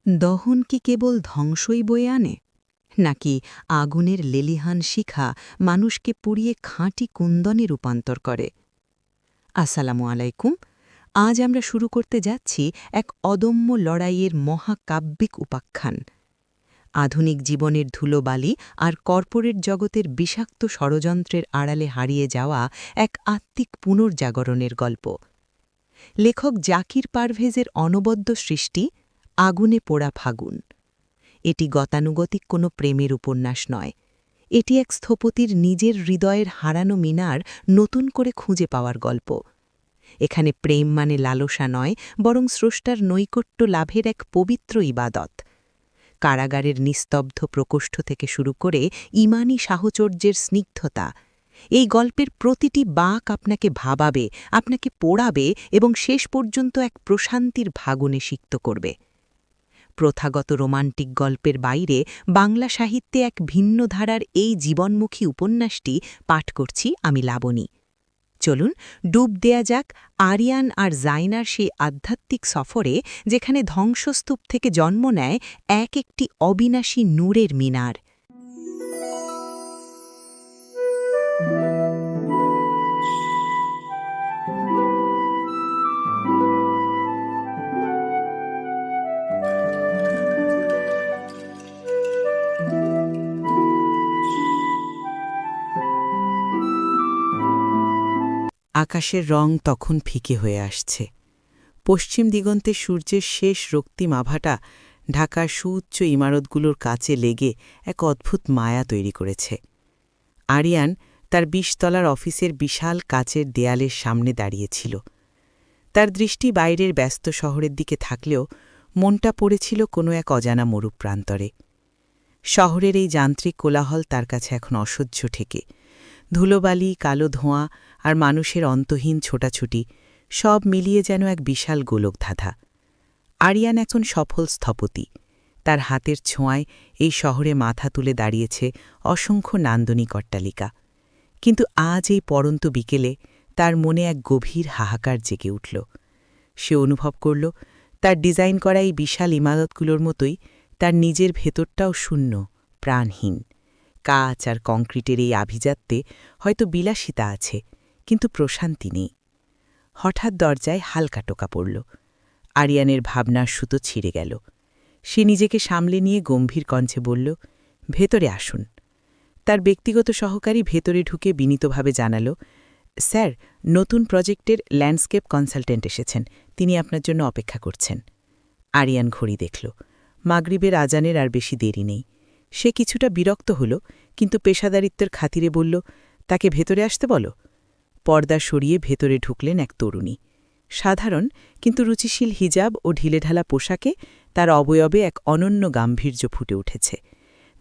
দহন কি কেবল ধ্বংসই বয়ে আনে, নাকি আগুনের লেলিহান শিখা মানুষকে পুড়িয়ে খাঁটি কুন্দনে রূপান্তর করে? আসসালামু আলাইকুম। আজ আমরা শুরু করতে যাচ্ছি এক অদম্য লড়াইয়ের মহাকাব্যিক উপাখ্যান। আধুনিক জীবনের ধুলোবালি আর কর্পোরেট জগতের বিষাক্ত ষড়যন্ত্রের আড়ালে হারিয়ে যাওয়া এক আত্মিক পুনর্জাগরণের গল্প। লেখক জাকির পারভেজের অনবদ্য সৃষ্টি আগুনে পোড়া ফাগুন। এটি গতানুগতিক কোনো প্রেমের উপন্যাস নয়, এটি এক স্থপতির নিজের হৃদয়ের হারানো মিনার নতুন করে খুঁজে পাওয়ার গল্প। এখানে প্রেম মানে লালসা নয়, বরং স্রষ্টার নৈকট্য লাভের এক পবিত্র ইবাদত। কারাগারের নিস্তব্ধ প্রকোষ্ঠ থেকে শুরু করে ঈমানী সাহচর্যের স্নিগ্ধতা, এই গল্পের প্রতিটি বাঁক আপনাকে ভাবাবে, আপনাকে পোড়াবে এবং শেষ পর্যন্ত এক প্রশান্তির ভাগুনে সিক্ত করবে। প্রথাগত রোমান্টিক গল্পের বাইরে বাংলা সাহিত্যে এক ভিন্ন ধারার এই জীবনমুখী উপন্যাসটি পাঠ করছি আমি লাবণী। চলুন ডুব দেয়া যাক আরিয়ান আর জাইনার সেই আধ্যাত্মিক সফরে, যেখানে ধ্বংসস্তূপ থেকে জন্ম নেয় এক একটি অবিনাশী নূরের মিনার। আকাশের রং তখন ফিকে হয়ে আসছে। পশ্চিম দিগন্তে সূর্যের শেষ রক্তিম আভাটা ঢাকার সুউচ্চ ইমারতগুলোর কাছে লেগে এক অদ্ভুত মায়া তৈরি করেছে। আরিয়ান তার ২০ তলার অফিসের বিশাল কাচের দেয়ালের সামনে দাঁড়িয়েছিল। তার দৃষ্টি বাইরের ব্যস্ত শহরের দিকে থাকলেও মনটা পড়েছিল কোনো এক অজানা মরুপ্রান্তরে। শহরের এই যান্ত্রিক কোলাহল তার কাছে এখন অসহ্য ঠেকে। ধুলোবালি, কালো ধোঁয়া আর মানুষের অন্তহীন ছোটাছুটি সব মিলিয়ে যেন এক বিশাল গোলকধাঁধা। আরিয়ান এখন সফল স্থপতি। তার হাতের ছোঁয়ায় এই শহরে মাথা তুলে দাঁড়িয়েছে অসংখ্য নান্দনিক অট্টালিকা। কিন্তু আজ এই পড়ন্ত বিকেলে তার মনে এক গভীর হাহাকার জেগে উঠল। সে অনুভব করল, তার ডিজাইন করা এই বিশাল ইমারতগুলোর মতোই তার নিজের ভেতরটাও শূন্য, প্রাণহীন। কাচ আর কংক্রিটের এই আভিজাত্যে হয়তো বিলাসিতা আছে, কিন্তু প্রশান্তি নেই। হঠাৎ দরজায় হালকা টোকা পড়ল। আরিয়ানের ভাবনার সুতো ছিঁড়ে গেল। সে নিজেকে সামলে নিয়ে গম্ভীর কণ্ঠে বলল, ভেতরে আসুন। তার ব্যক্তিগত সহকারী ভেতরে ঢুকে বিনীতভাবে জানাল, স্যার, নতুন প্রজেক্টের ল্যান্ডস্কেপ কনসালটেন্ট এসেছেন, তিনি আপনার জন্য অপেক্ষা করছেন। আরিয়ান ঘড়ি দেখল। মাগরিবের আজানের আর বেশি দেরি নেই। সে কিছুটা বিরক্ত হল, কিন্তু পেশাদারিত্বের খাতিরে বলল, তাকে ভেতরে আসতে বলো। পর্দা সরিয়ে ভেতরে ঢুকলেন এক তরুণী। সাধারণ কিন্তু রুচিশীল হিজাব ও ঢিলেঢালা পোশাকে তার অবয়বে এক অনন্য গাম্ভীর্য ফুটে উঠেছে।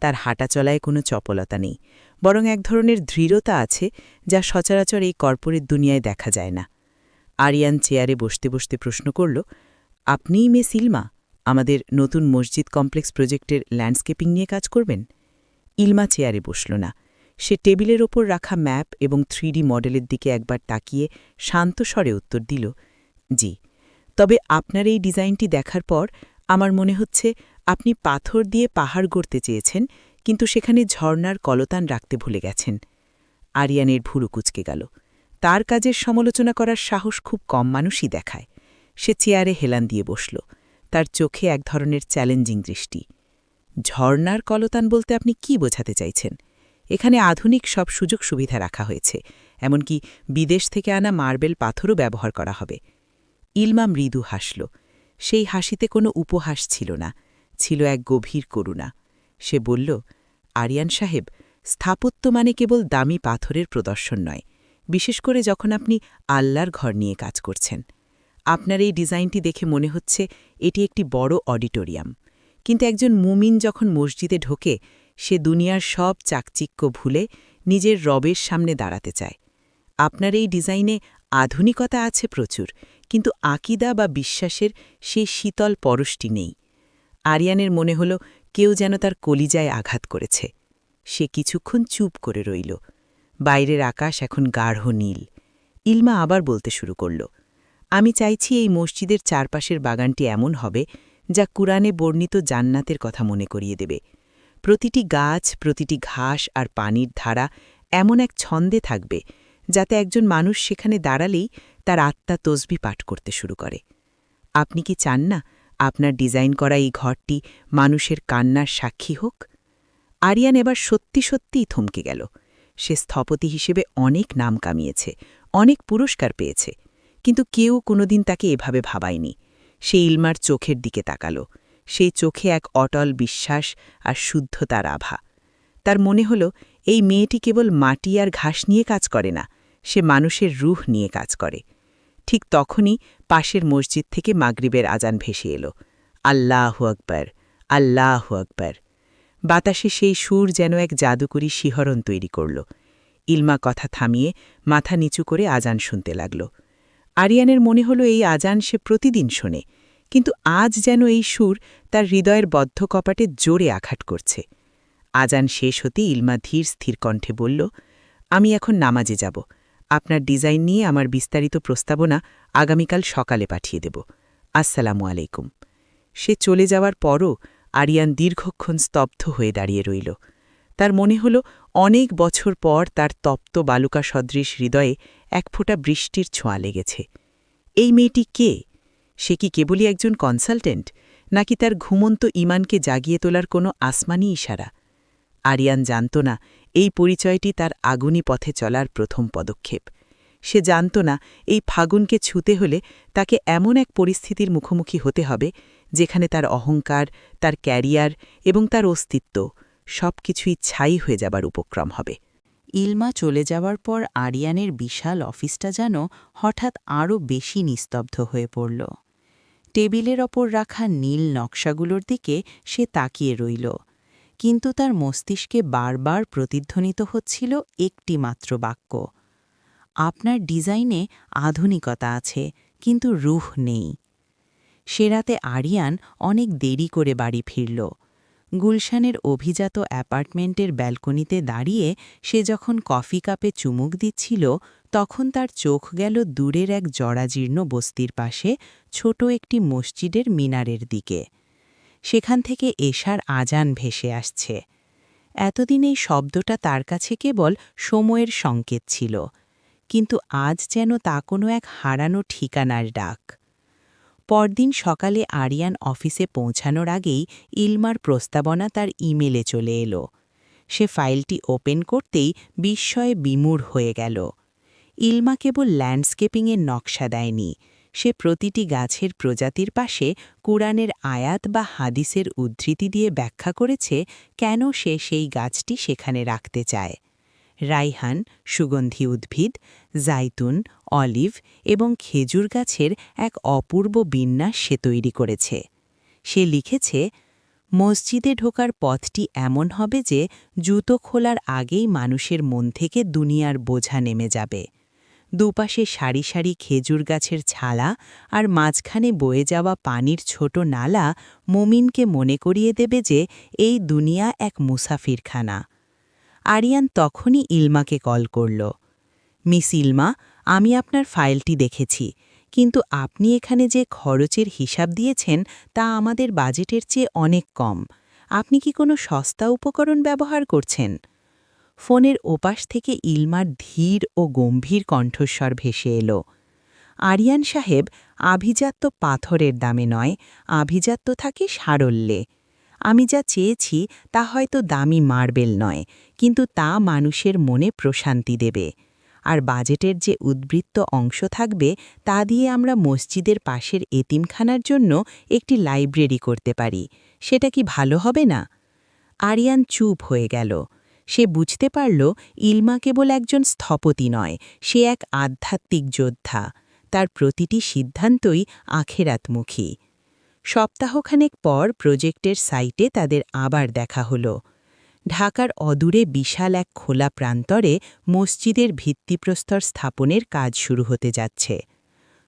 তার হাঁটাচলায় কোনো চপলতা নেই, বরং এক ধরনের দৃঢ়তা আছে যা সচরাচর এই কর্পোরেট দুনিয়ায় দেখা যায় না। আরিয়ান চেয়ারে বসতে বসতে প্রশ্ন করল, আপনিই মেয়ে ইলমা, আমাদের নতুন মসজিদ কমপ্লেক্স প্রজেক্টের ল্যান্ডস্কেপিং নিয়ে কাজ করবেন? ইলমা চেয়ারে বসল না। সে টেবিলের ওপর রাখা ম্যাপ এবং 3D মডেলের দিকে একবার তাকিয়ে শান্ত স্বরে উত্তর দিল, জি। তবে আপনার এই ডিজাইনটি দেখার পর আমার মনে হচ্ছে আপনি পাথর দিয়ে পাহাড় গড়তে চেয়েছেন, কিন্তু সেখানে ঝর্ণার কলতান রাখতে ভুলে গেছেন। আরিয়ানের ভুরু কুঁচকে গেল। তার কাজের সমালোচনা করার সাহস খুব কম মানুষই দেখায়। সে চেয়ারে হেলান দিয়ে বসল। তার চোখে এক ধরনের চ্যালেঞ্জিং দৃষ্টি। ঝর্ণার কলতান বলতে আপনি কি বোঝাতে চাইছেন? এখানে আধুনিক সব সুযোগ সুবিধা রাখা হয়েছে, এমনকি বিদেশ থেকে আনা মার্বেল পাথরও ব্যবহার করা হবে। ইলমা মৃদু হাসল। সেই হাসিতে কোনো উপহাস ছিল না, ছিল এক গভীর করুণা। সে বলল, আরিয়ান সাহেব, স্থাপত্য মানে কেবল দামি পাথরের প্রদর্শন নয়, বিশেষ করে যখন আপনি আল্লাহর ঘর নিয়ে কাজ করছেন। আপনার এই ডিজাইনটি দেখে মনে হচ্ছে এটি একটি বড় অডিটোরিয়াম, কিন্তু একজন মুমিন যখন মসজিদে ঢোকে, সে দুনিয়ার সব চাকচিক্য ভুলে নিজের রবের সামনে দাঁড়াতে চায়। আপনার এই ডিজাইনে আধুনিকতা আছে প্রচুর, কিন্তু আকিদা বা বিশ্বাসের সেই শীতল পরশটি নেই। আরিয়ানের মনে হল কেউ যেন তার কলিজায় আঘাত করেছে। সে কিছুক্ষণ চুপ করে রইল। বাইরের আকাশ এখন গাঢ় নীল। ইলমা আবার বলতে শুরু করল, আমি চাইছি এই মসজিদের চারপাশের বাগানটি এমন হবে যা কুরআনে বর্ণিত জান্নাতের কথা মনে করিয়ে দেবে। প্রতিটি গাছ, প্রতিটি ঘাস আর পানির ধারা এমন এক ছন্দে থাকবে যাতে একজন মানুষ সেখানে দাঁড়ালেই তার আত্মা তসবিহ পাঠ করতে শুরু করে। আপনি কি চান না আপনার ডিজাইন করা এই ঘরটি মানুষের কান্নার সাক্ষী হোক? আরিয়ান এবার সত্যি সত্যিই থমকে গেল। সে স্থপতি হিসেবে অনেক নাম কামিয়েছে, অনেক পুরস্কার পেয়েছে, কিন্তু কেউ কোনোদিন তাকে এভাবে ভাবায়নি। সে ইলমার চোখের দিকে তাকাল। সেই চোখে এক অটল বিশ্বাস আর শুদ্ধতার আভা। তার মনে হল এই মেয়েটি কেবল মাটি আর ঘাস নিয়ে কাজ করে না, সে মানুষের রূহ নিয়ে কাজ করে। ঠিক তখনই পাশের মসজিদ থেকে মাগরিবের আজান ভেসে এলো। আল্লাহু আকবার, আল্লাহু আকবার। বাতাসে সেই সুর যেন এক জাদুকরী শিহরণ তৈরি করল। ইলমা কথা থামিয়ে মাথা নিচু করে আজান শুনতে লাগল। আরিয়ানের মনে হল এই আজান সে প্রতিদিন শোনে, কিন্তু আজ যেন এই সুর তার হৃদয়ের বদ্ধ কপাটে জোরে আঘাত করছে। আজান শেষ হতে ইলমা ধীর স্থির কণ্ঠে বলল, আমি এখন নামাজে যাব। আপনার ডিজাইন নিয়ে আমার বিস্তারিত প্রস্তাবনা আগামীকাল সকালে পাঠিয়ে দেব। আসসালামু আলাইকুম। সে চলে যাওয়ার পরও আরিয়ান দীর্ঘক্ষণ স্তব্ধ হয়ে দাঁড়িয়ে রইল। তার মনে হল অনেক বছর পর তার তপ্ত বালুকা সদৃশ হৃদয়ে এক ফোঁটা বৃষ্টির ছোঁয়া লেগেছে। এই মেয়েটি কে? সে কি কেবলই একজন কনসালটেন্ট, নাকি তার ঘুমন্ত ইমানকে জাগিয়ে তোলার কোনো আসমানি ইশারা? আরিয়ান জানত না এই পরিচয়টি তার আগুনি পথে চলার প্রথম পদক্ষেপ। সে জানত না এই ফাগুনকে ছুঁতে হলে তাকে এমন এক পরিস্থিতির মুখোমুখি হতে হবে যেখানে তার অহংকার, তার ক্যারিয়ার এবং তার অস্তিত্ব সবকিছুই ছাই হয়ে যাবার উপক্রম হবে। ইলমা চলে যাওয়ার পর আরিয়ানের বিশাল অফিসটা যেন হঠাৎ আরও বেশি নিস্তব্ধ হয়ে পড়ল। টেবিলের ওপর রাখা নীল নকশাগুলোর দিকে সে তাকিয়ে রইল, কিন্তু তার মস্তিষ্কে বারবার প্রতিধ্বনিত হচ্ছিল একটি মাত্র বাক্য, আপনার ডিজাইনে আধুনিকতা আছে, কিন্তু রূহ নেই। সে রাতে আরিয়ান অনেক দেরি করে বাড়ি ফিরল। গুলশানের অভিজাত অ্যাপার্টমেন্টের ব্যালকনিতে দাঁড়িয়ে সে যখন কফি কাপে চুমুক দিচ্ছিল, তখন তার চোখ গেল দূরের এক জরাজীর্ণ বস্তির পাশে ছোট একটি মসজিদের মিনারের দিকে। সেখান থেকে এশার আজান ভেসে আসছে। এতদিন এই শব্দটা তার কাছে কেবল সময়ের সংকেত ছিল, কিন্তু আজ যেন তা কোনো এক হারানো ঠিকানার ডাক। পরদিন সকালে আরিয়ান অফিসে পৌঁছানোর আগেই ইলমার প্রস্তাবনা তার ইমেলে চলে এলো। সে ফাইলটি ওপেন করতেই বিস্ময়ে বিমূঢ় হয়ে গেল। ইলমা কেবল ল্যান্ডস্কেপিংয়ের নকশা দেয়নি, সে প্রতিটি গাছের প্রজাতির পাশে কুরআনের আয়াত বা হাদিসের উদ্ধৃতি দিয়ে ব্যাখ্যা করেছে কেন সে সেই গাছটি সেখানে রাখতে চায়। রাইহান, সুগন্ধি উদ্ভিদ, জাইতুন, অলিভ এবং খেজুর গাছের এক অপূর্ব বিন্যাস সে তৈরি করেছে। সে লিখেছে, মসজিদে ঢোকার পথটি এমন হবে যে জুতো খোলার আগেই মানুষের মন থেকে দুনিয়ার বোঝা নেমে যাবে। দুপাশে সারি সারি খেজুর গাছের ছালা আর মাঝখানে বয়ে যাওয়া পানির ছোট নালা মুমিনকে মনে করিয়ে দেবে যে এই দুনিয়া এক মুসাফিরখানা। আরিয়ান তখনই ইলমাকে কল করল। মিস ইলমা, আমি আপনার ফাইলটি দেখেছি, কিন্তু আপনি এখানে যে খরচের হিসাব দিয়েছেন তা আমাদের বাজেটের চেয়ে অনেক কম। আপনি কি কোনো সস্তা উপকরণ ব্যবহার করছেন? ফোনের ওপাশ থেকে ইলমার ধীর ও গম্ভীর কণ্ঠস্বর ভেসে এলো। আরিয়ান সাহেব, আভিজাত্য পাথরের দামে নয়, আভিজাত্য থাকে সারল্যে। আমি যা চেয়েছি তা হয়তো দামি মার্বেল নয়, কিন্তু তা মানুষের মনে প্রশান্তি দেবে। আর বাজেটের যে উদ্বৃত্ত অংশ থাকবে তা দিয়ে আমরা মসজিদের পাশের এতিমখানার জন্য একটি লাইব্রেরি করতে পারি। সেটা কি ভালো হবে না? আরিয়ান চুপ হয়ে গেল। সে বুঝতে পারল ইলমা কেবল একজন স্থপতি নয়, সে এক আধ্যাত্মিক যোদ্ধা। তার প্রতিটি সিদ্ধান্তই আখেরাতমুখী। সপ্তাহখানেক পর প্রজেক্টের সাইটে তাদের আবার দেখা হল। ঢাকার অদূরে বিশাল এক খোলা প্রান্তরে মসজিদের ভিত্তিপ্রস্তর স্থাপনের কাজ শুরু হতে যাচ্ছে।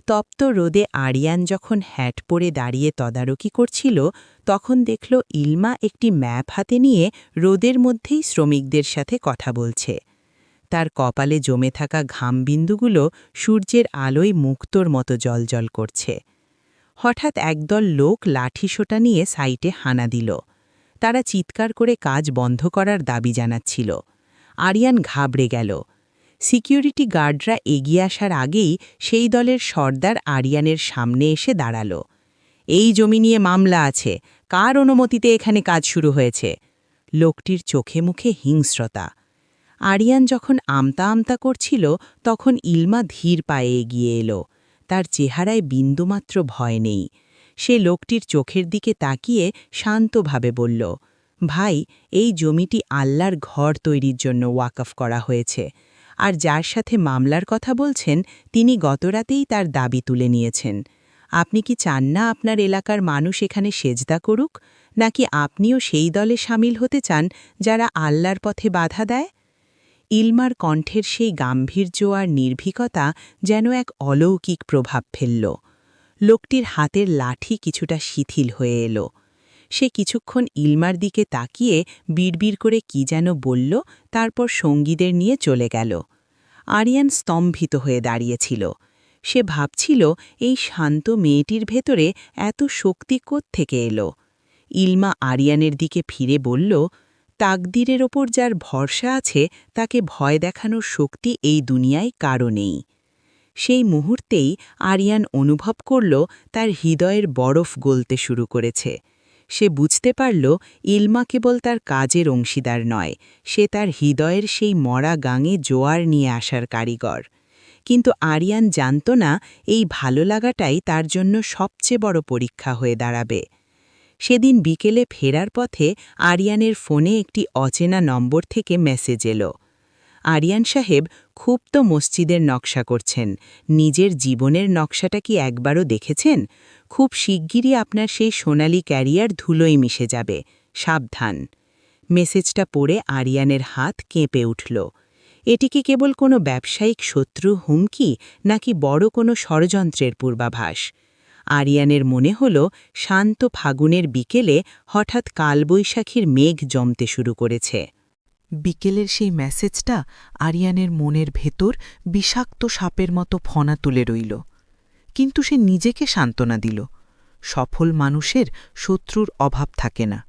তপ্ত রোদে আরিয়ান যখন হ্যাট পরে দাঁড়িয়ে তদারকি করছিল, তখন দেখল ইলমা একটি ম্যাপ হাতে নিয়ে রোদের মধ্যেই শ্রমিকদের সাথে কথা বলছে। তার কপালে জমে থাকা ঘামবিন্দুগুলো সূর্যের আলোয় মুক্তোর মতো জ্বলজ্বল করছে। হঠাৎ একদল লোক লাঠিসোঁটা নিয়ে সাইটে হানা দিল। তারা চিৎকার করে কাজ বন্ধ করার দাবি জানাচ্ছিল। আরিয়ান ঘাবড়ে গেল। সিকিউরিটি গার্ডরা এগিয়ে আসার আগেই সেই দলের সর্দার আরিয়ানের সামনে এসে দাঁড়াল। এই জমি নিয়ে মামলা আছে, কার অনুমতিতে এখানে কাজ শুরু হয়েছে? লোকটির চোখে মুখে হিংস্রতা। আরিয়ান যখন আমতা আমতা করছিল তখন ইলমা ধীর পায়ে এগিয়ে এলো। তার চেহারায় বিন্দুমাত্র ভয় নেই। সে লোকটির চোখের দিকে তাকিয়ে শান্তভাবে বলল, ভাই, এই জমিটি আল্লাহর ঘর তৈরির জন্য ওয়াকফ করা হয়েছে, আর যার সাথে মামলার কথা বলছেন তিনি গতরাতেই তার দাবি তুলে নিয়েছেন। আপনি কি চান না আপনার এলাকার মানুষ এখানে সেজদা করুক, নাকি আপনিও সেই দলে সামিল হতে চান যারা আল্লাহর পথে বাধা দেয়? ইলমার কণ্ঠের সেই গাম্ভীর্য আর নির্ভীকতা যেন এক অলৌকিক প্রভাব ফেলল। লোকটির হাতের লাঠি কিছুটা শিথিল হয়ে এলো। সে কিছুক্ষণ ইলমার দিকে তাকিয়ে বিড়বিড় করে কি যেন বলল, তারপর সঙ্গীদের নিয়ে চলে গেল। আরিয়ান স্তম্ভিত হয়ে দাঁড়িয়েছিল। সে ভাবছিল, এই শান্ত মেয়েটির ভেতরে এত শক্তি কোত্থেকে এলো? ইলমা আরিয়ানের দিকে ফিরে বলল, তাকদিরের ওপর যার ভরসা আছে তাকে ভয় দেখানোর শক্তি এই দুনিয়ায় কারও নেই। সেই মুহূর্তেই আরিয়ান অনুভব করল তার হৃদয়ের বরফ গলতে শুরু করেছে। সে বুঝতে পারল ইলমা কেবল তার কাজের অংশীদার নয়, সে তার হৃদয়ের সেই মরা গাঙে জোয়ার নিয়ে আসার কারিগর। কিন্তু আরিয়ান জানত না এই ভালো লাগাটাই তার জন্য সবচেয়ে বড় পরীক্ষা হয়ে দাঁড়াবে। সেদিন বিকেলে ফেরার পথে আরিয়ানের ফোনে একটি অচেনা নম্বর থেকে মেসেজ এলো। আরিয়ান সাহেব, খুব তো মসজিদের নকশা করছেন, নিজের জীবনের নকশাটা কি একবারও দেখেছেন? খুব শিগগিরই আপনার সেই সোনালি ক্যারিয়ার ধুলোয় মিশে যাবে, সাবধান। মেসেজটা পড়ে আরিয়ানের হাত কেঁপে উঠল। এটি কি কেবল কোনো ব্যবসায়িক শত্রু হুমকি, নাকি বড় কোনো ষড়যন্ত্রের পূর্বাভাস? আরিয়ানের মনে হল শান্ত ফাগুনের বিকেলে হঠাৎ কালবৈশাখীর মেঘ জমতে শুরু করেছে। বিকেলের সেই মেসেজটা আরিয়ানের মনের ভেতর বিষাক্ত সাপের মতো ফনা তুলে রইল। কিন্তু সে নিজেকে সান্ত্বনা দিল, সফল মানুষের শত্রুর অভাব থাকে না।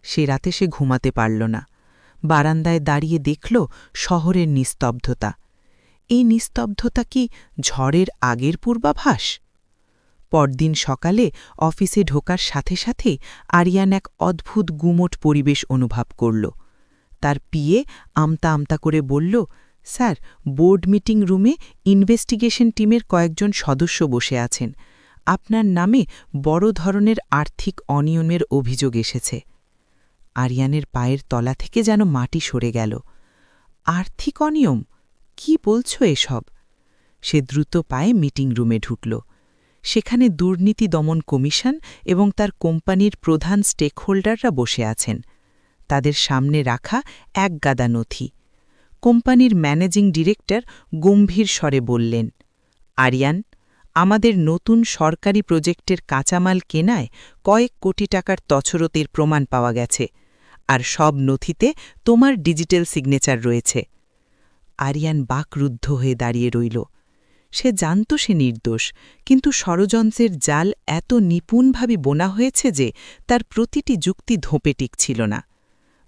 সে রাতে সে ঘুমাতে পারল না। বারান্দায় দাঁড়িয়ে দেখল শহরের নিস্তব্ধতা। এই নিস্তব্ধতা কি ঝড়ের আগের পূর্বাভাস? পরদিন সকালে অফিসে ঢোকার সাথে সাথেই আরিয়ান এক অদ্ভুত গুমোট পরিবেশ অনুভব করল। তার পিএ আমতা আমতা করে বলল, স্যার, বোর্ড মিটিং রুমে ইনভেস্টিগেশন টিমের কয়েকজন সদস্য বসে আছেন। আপনার নামে বড় ধরনের আর্থিক অনিয়মের অভিযোগ এসেছে। আরিয়ানের পায়ের তলা থেকে যেন মাটি সরে গেল। আর্থিক অনিয়ম? কি বলছ এসব? সে দ্রুত পায়ে মিটিং রুমে ঢুকল। সেখানে দুর্নীতি দমন কমিশন এবং তার কোম্পানির প্রধান স্টেকহোল্ডাররা বসে আছেন। তাদের সামনে রাখা এক গাদা নথি। কোম্পানির ম্যানেজিং ডিরেক্টর গম্ভীর স্বরে বললেন, আরিয়ান, আমাদের নতুন সরকারি প্রজেক্টের কাঁচামাল কেনায় কয়েক কোটি টাকার তছরতের প্রমাণ পাওয়া গেছে, আর সব নথিতে তোমার ডিজিটাল সিগনেচার রয়েছে। আরিয়ান বাকরুদ্ধ হয়ে দাঁড়িয়ে রইল। সে জানত সে নির্দোষ, কিন্তু ষড়যন্ত্রের জাল এত নিপুণভাবে বোনা হয়েছে যে তার প্রতিটি যুক্তি ধোপে টিকছিল না।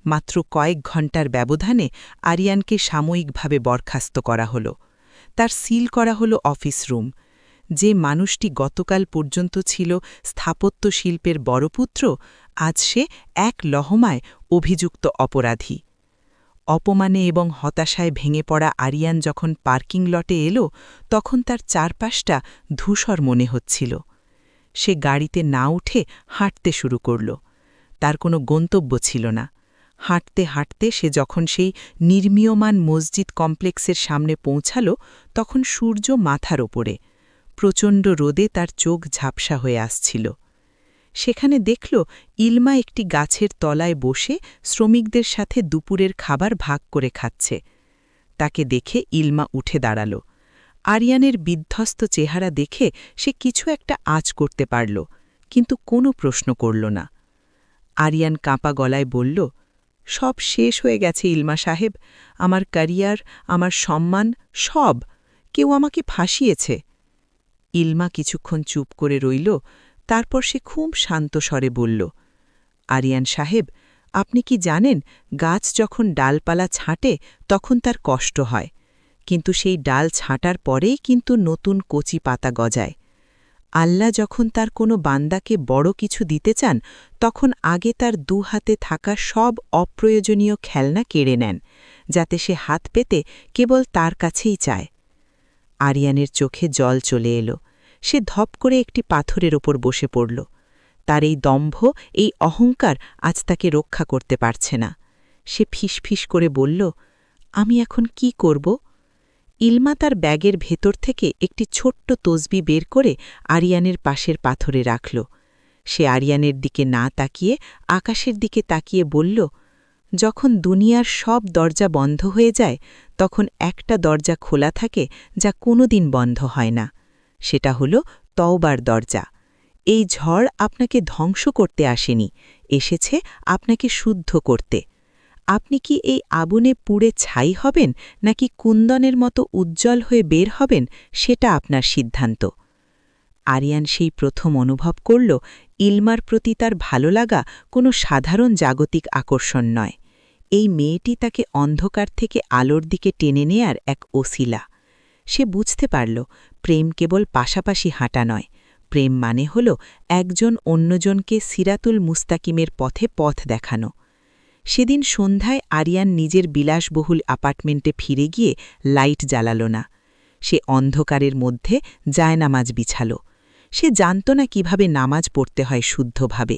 মাত্র কয়েক ঘণ্টার ব্যবধানে আরিয়ানকে সাময়িকভাবে বরখাস্ত করা হল। তার সিল করা হল অফিস রুম। যে মানুষটি গতকাল পর্যন্ত ছিল স্থাপত্য শিল্পের বড়পুত্র, আজ সে এক লহমায় অভিযুক্ত অপরাধী। অপমানে এবং হতাশায় ভেঙে পড়া আরিয়ান যখন পার্কিং লটে এলো, তখন তার চারপাশটা ধূসর মনে হচ্ছিল। সে গাড়িতে না উঠে হাঁটতে শুরু করল। তার কোনো গন্তব্য ছিল না। হাঁটতে হাঁটতে সে যখন সেই নির্মীয়মান মসজিদ কমপ্লেক্সের সামনে পৌঁছাল, তখন সূর্য মাথার ওপরে। প্রচণ্ড রোদে তার চোখ ঝাপসা হয়ে আসছিল। সেখানে দেখল ইলমা একটি গাছের তলায় বসে শ্রমিকদের সাথে দুপুরের খাবার ভাগ করে খাচ্ছে। তাকে দেখে ইলমা উঠে দাঁড়াল। আরিয়ানের বিধ্বস্ত চেহারা দেখে সে কিছু একটা আঁচ করতে পারল, কিন্তু কোনো প্রশ্ন করল না। আরিয়ান কাঁপা গলায় বলল, সব শেষ হয়ে গেছে ইলমা সাহেব, আমার ক্যারিয়ার, আমার সম্মান, সব। কেউ আমাকে ফাঁসিয়েছে। ইলমা কিছুক্ষণ চুপ করে রইল, তারপর সে খুব শান্ত স্বরে বলল, আরিয়ান সাহেব, আপনি কি জানেন গাছ যখন ডালপালা ছাঁটে তখন তার কষ্ট হয়, কিন্তু সেই ডাল ছাঁটার পরেই কিন্তু নতুন কচি পাতা গজায়। আল্লাহ যখন তার কোনো বান্দাকে বড় কিছু দিতে চান তখন আগে তার হাতে থাকা সব অপ্রয়োজনীয় খেলনা কেড়ে নেন, যাতে সে হাত পেতে কেবল তার কাছেই চায়। আরিয়ানের চোখে জল চলে এলো। সে ধপ করে একটি পাথরের ওপর বসে পড়ল। তার এই দম্ভ, এই অহংকার আজ তাকে রক্ষা করতে পারছে না। সে ফিসফিস করে বলল, আমি এখন কি করব? ইলমা তার ব্যাগের ভেতর থেকে একটি ছোট্ট তসবি বের করে আরিয়ানের পাশের পাথরে রাখল। সে আরিয়ানের দিকে না তাকিয়ে আকাশের দিকে তাকিয়ে বলল, যখন দুনিয়ার সব দরজা বন্ধ হয়ে যায় তখন একটা দরজা খোলা থাকে যা কোনোদিন বন্ধ হয় না। সেটা হলো তওবার দরজা। এই ঝড় আপনাকে ধ্বংস করতে আসেনি, এসেছে আপনাকে শুদ্ধ করতে। আপনি কি এই আগুনে পুড়ে ছাই হবেন নাকি কুন্দনের মতো উজ্জ্বল হয়ে বের হবেন, সেটা আপনার সিদ্ধান্ত। আরিয়ান সেই প্রথম অনুভব করল ইলমার প্রতি তার ভালো লাগা কোনো সাধারণ জাগতিক আকর্ষণ নয়। এই মেয়েটি তাকে অন্ধকার থেকে আলোর দিকে টেনে নেয়ার এক ওসিলা। সে বুঝতে পারল প্রেম কেবল পাশাপাশি হাঁটা নয়, প্রেম মানে হল একজন অন্যজনকে সিরাতুল মুস্তাকিমের পথে পথ দেখানো। সেদিন সন্ধ্যায় আরিয়ান নিজের বিলাসবহুল অ্যাপার্টমেন্টে ফিরে গিয়ে লাইট জ্বালাল না। সে অন্ধকারের মধ্যে জায়নামাজ বিছাল। সে জানত না কিভাবে নামাজ পড়তে হয় শুদ্ধভাবে।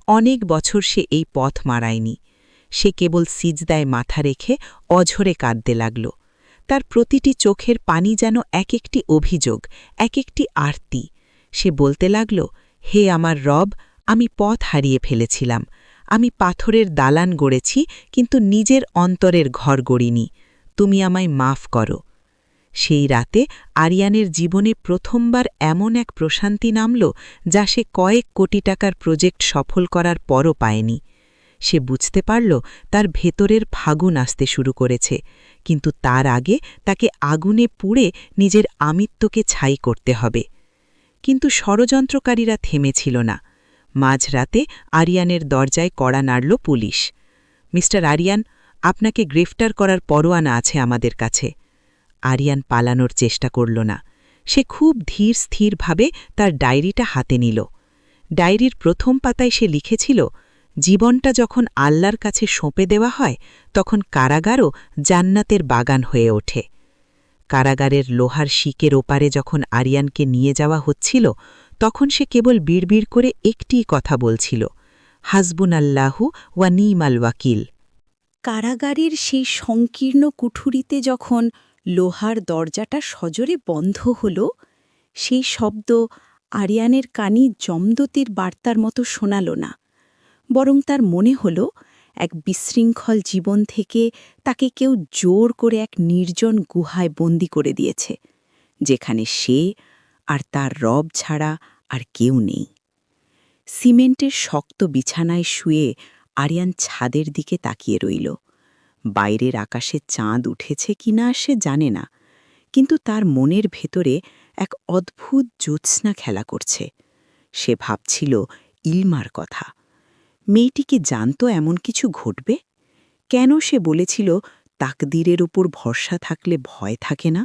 অনেক বছর সে এই পথ মারায়নি। সে কেবল সিজদায় মাথা রেখে অঝরে কাঁদতে লাগল। তার প্রতিটি চোখের পানি যেন এক একটি অভিযোগ, এক একটি আরতি। সে বলতে লাগল, হে আমার রব, আমি পথ হারিয়ে ফেলেছিলাম। আমি পাথরের দালান গড়েছি কিন্তু নিজের অন্তরের ঘর গড়িনি। তুমি আমায় মাফ করো। সেই রাতে আরিয়ানের জীবনে প্রথমবার এমন এক প্রশান্তি নামল যা সে কয়েক কোটি টাকার প্রজেক্ট সফল করার পরও পায়নি। সে বুঝতে পারল তার ভেতরের ফাগুন আসতে শুরু করেছে, কিন্তু তার আগে তাকে আগুনে পুড়ে নিজের আমিত্বকে ছাই করতে হবে। কিন্তু ষড়যন্ত্রকারীরা থেমেছিল না। মাঝরাতে আরিয়ানের দরজায় কড়া নাড়ল পুলিশ। মিস্টার আরিয়ান, আপনাকে গ্রেফতার করার পরোয়ানা আছে আমাদের কাছে। আরিয়ান পালানোর চেষ্টা করল না। সে খুব ধীর স্থিরভাবে তার ডায়েরিটা হাতে নিল। ডায়েরির প্রথম পাতায় সে লিখেছিল, জীবনটা যখন আল্লাহর কাছে সঁপে দেওয়া হয় তখন কারাগারও জান্নাতের বাগান হয়ে ওঠে। কারাগারের লোহার শিকের ওপারে যখন আরিয়ানকে নিয়ে যাওয়া হচ্ছিল তখন সে কেবল বিড়বিড় করে একটিই কথা বলছিল, হাসবুনাল্লাহু ওয়া নি'মাল ওয়াকিল। কারাগারের সেই সংকীর্ণ কুঠুরিতে যখন লোহার দরজাটা সজোরে বন্ধ হল, সেই শব্দ আরিয়ানের কানে যমদূতের বার্তার মতো শোনাল না, বরং তার মনে হল এক বিশৃঙ্খল জীবন থেকে তাকে কেউ জোর করে এক নির্জন গুহায় বন্দি করে দিয়েছে, যেখানে সে আর তার রব ছাড়া আর কেউ নেই। সিমেন্টের শক্ত বিছানায় শুয়ে আরিয়ান ছাদের দিকে তাকিয়ে রইল। বাইরের আকাশে চাঁদ উঠেছে কিনা সে জানে না, কিন্তু তার মনের ভেতরে এক অদ্ভুত জ্যোৎস্না খেলা করছে। সে ভাবছিল ইলমার কথা। মেয়েটি কি জানত এমন কিছু ঘটবে? কেন সে বলেছিল তাকদীরের উপর ভরসা থাকলে ভয় থাকে না?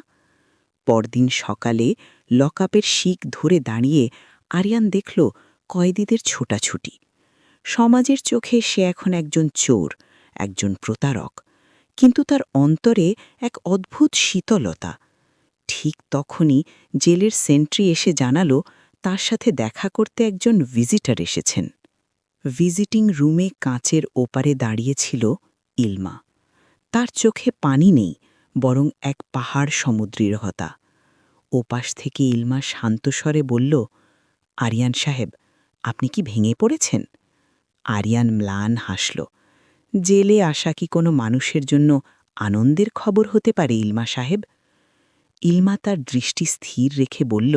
পরদিন সকালে লকআপের শিক ধরে দাঁড়িয়ে আরিয়ান দেখল কয়েদিদের ছোটাছুটি। সমাজের চোখে সে এখন একজন চোর, একজন প্রতারক, কিন্তু তার অন্তরে এক অদ্ভুত শীতলতা। ঠিক তখনই জেলের সেন্ট্রি এসে জানাল তার সাথে দেখা করতে একজন ভিজিটর এসেছেন। ভিজিটিং রুমে কাঁচের ওপারে দাঁড়িয়েছিল ইলমা। তার চোখে পানি নেই, বরং এক পাহাড় সমুদ্রীরহতা। ওপাশ থেকে ইলমা শান্তস্বরে বলল, আরিয়ান সাহেব, আপনি কি ভেঙে পড়েছেন? আরিয়ান ম্লান হাসল। জেলে আসা কি কোনো মানুষের জন্য আনন্দের খবর হতে পারে ইলমা সাহেব? ইলমা তার দৃষ্টি স্থির রেখে বলল,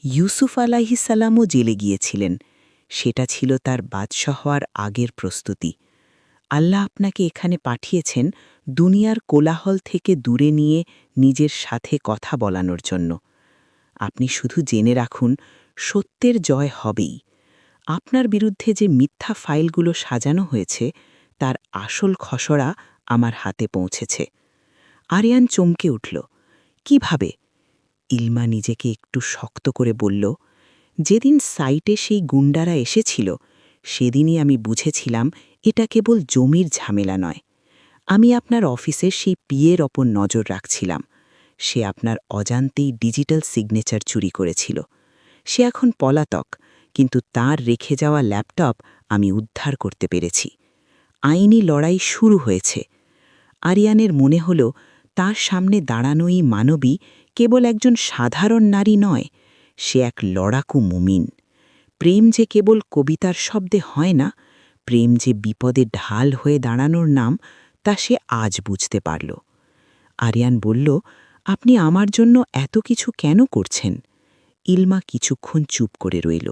ইউসুফ আলাইহিসসালামও জেলে গিয়েছিলেন। সেটা ছিল তার বাদশাহ হওয়ার আগের প্রস্তুতি। আল্লাহ আপনাকে এখানে পাঠিয়েছেন দুনিয়ার কোলাহল থেকে দূরে নিয়ে নিজের সাথে কথা বলানোর জন্য। আপনি শুধু জেনে রাখুন, সত্যের জয় হবেই। আপনার বিরুদ্ধে যে মিথ্যা ফাইলগুলো সাজানো হয়েছে তার আসল খসড়া আমার হাতে পৌঁছেছে। আরিয়ান চমকে উঠল। কিভাবে? ইলমা নিজেকে একটু শক্ত করে বলল, যেদিন সাইটে সেই গুন্ডারা এসেছিল সেদিনই আমি বুঝেছিলাম এটা কেবল জমির ঝামেলা নয়। আমি আপনার অফিসের সেই পিয়ের ওপর নজর রাখছিলাম। সে আপনার অজান্তেই ডিজিটাল সিগনেচার চুরি করেছিল। সে এখন পলাতক, কিন্তু তার রেখে যাওয়া ল্যাপটপ আমি উদ্ধার করতে পেরেছি। আইনি লড়াই শুরু হয়েছে। আরিয়ানের মনে হল তার সামনে দাঁড়ানোই মানবী কেবল একজন সাধারণ নারী নয়, সে এক লড়াকু মুমিন। প্রেম যে কেবল কবিতার শব্দে হয় না, প্রেম যে বিপদে ঢাল হয়ে দাঁড়ানোর নাম, তা সে আজ বুঝতে পারল। আরিয়ান বলল, আপনি আমার জন্য এত কিছু কেন করছেন? ইলমা কিছুক্ষণ চুপ করে রইল।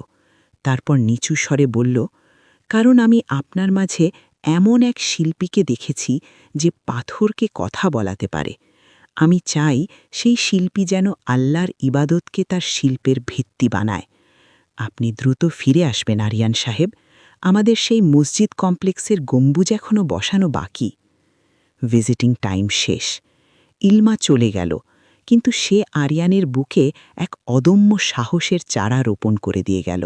তারপর নিচু স্বরে বলল, কারণ আমি আপনার মাঝে এমন এক শিল্পীকে দেখেছি যে পাথরকে কথা বলাতে পারে। আমি চাই সেই শিল্পী যেন আল্লাহর ইবাদতকে তার শিল্পের ভিত্তি বানায়। আপনি দ্রুত ফিরে আসবেন আরিয়ান সাহেব। আমাদের সেই মসজিদ কমপ্লেক্সের গম্বুজ এখনও বসানো বাকি। ভিজিটিং টাইম শেষ। ইলমা চলে গেল, কিন্তু সে আরিয়ানের বুকে এক অদম্য সাহসের চারা রোপণ করে দিয়ে গেল।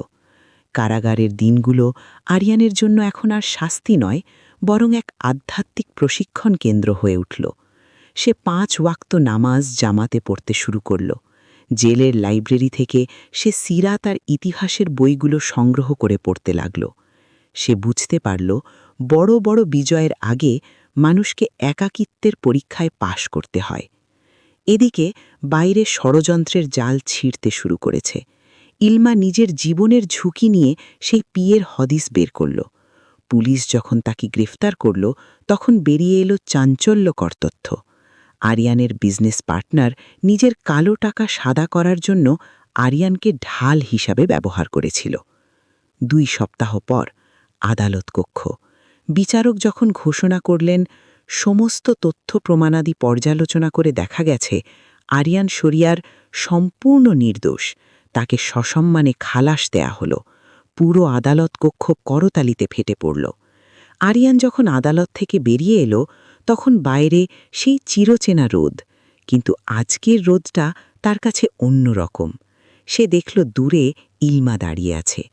কারাগারের দিনগুলো আরিয়ানের জন্য এখন আর শাস্তি নয়, বরং এক আধ্যাত্মিক প্রশিক্ষণ কেন্দ্র হয়ে উঠল। সে 5 ওয়াক্ত নামাজ জামাতে পড়তে শুরু করল। জেলের লাইব্রেরি থেকে সে সিরাত আর ইতিহাসের বইগুলো সংগ্রহ করে পড়তে লাগল। সে বুঝতে পারল, বড় বড় বিজয়ের আগে মানুষকে একাকিত্বের পরীক্ষায় পাশ করতে হয়। এদিকে বাইরে ষড়যন্ত্রের জাল ছিঁড়তে শুরু করেছে। ইলমা নিজের জীবনের ঝুঁকি নিয়ে সেই পিয়ের হদিস বের করল। পুলিশ যখন তাকে গ্রেফতার করল, তখন বেরিয়ে এলো চাঞ্চল্যকর তথ্য। আরিয়ানের বিজনেস পার্টনার নিজের কালো টাকা সাদা করার জন্য আরিয়ানকে ঢাল হিসাবে ব্যবহার করেছিল। 2 সপ্তাহ পর আদালত কক্ষ। বিচারক যখন ঘোষণা করলেন, সমস্ত তথ্য প্রমাণাদি পর্যালোচনা করে দেখা গেছে আরিয়ান শরিয়ার সম্পূর্ণ নির্দোষ, তাকে সসম্মানে খালাস দেয়া হল। পুরো আদালত কক্ষ করতালিতে ফেটে পড়ল। আরিয়ান যখন আদালত থেকে বেরিয়ে এলো, তখন বাইরে সেই চিরচেনা রোদ, কিন্তু আজকের রোদটা তার কাছে অন্যরকম। সে দেখল দূরে ইলমা দাঁড়িয়ে আছে।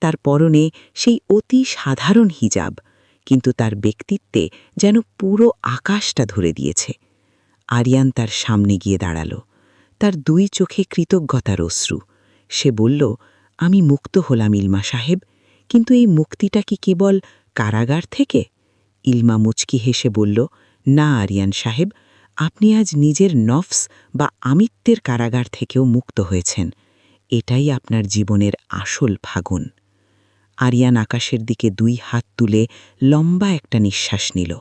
তার পরনে সেই অতি সাধারণ হিজাব, কিন্তু তার ব্যক্তিত্বে যেন পুরো আকাশটা ধরে দিয়েছে। আরিয়ান তার সামনে গিয়ে দাঁড়াল। তার 2 চোখে কৃতজ্ঞতার অশ্রু। সে বলল, আমি মুক্ত হলাম ইলমা সাহেব, কিন্তু এই মুক্তিটা কি কেবল কারাগার থেকে? ইলমা মুচকি হেসে বলল, না আরিয়ান সাহেব, আপনি আজ নিজের নফস বা আমিত্বের কারাগার থেকেও মুক্ত হয়েছেন। এটাই আপনার জীবনের আসল ফাগুন। আরিয়ান আকাশের দিকে 2 হাত তুলে লম্বা একটা নিঃশ্বাস নিল।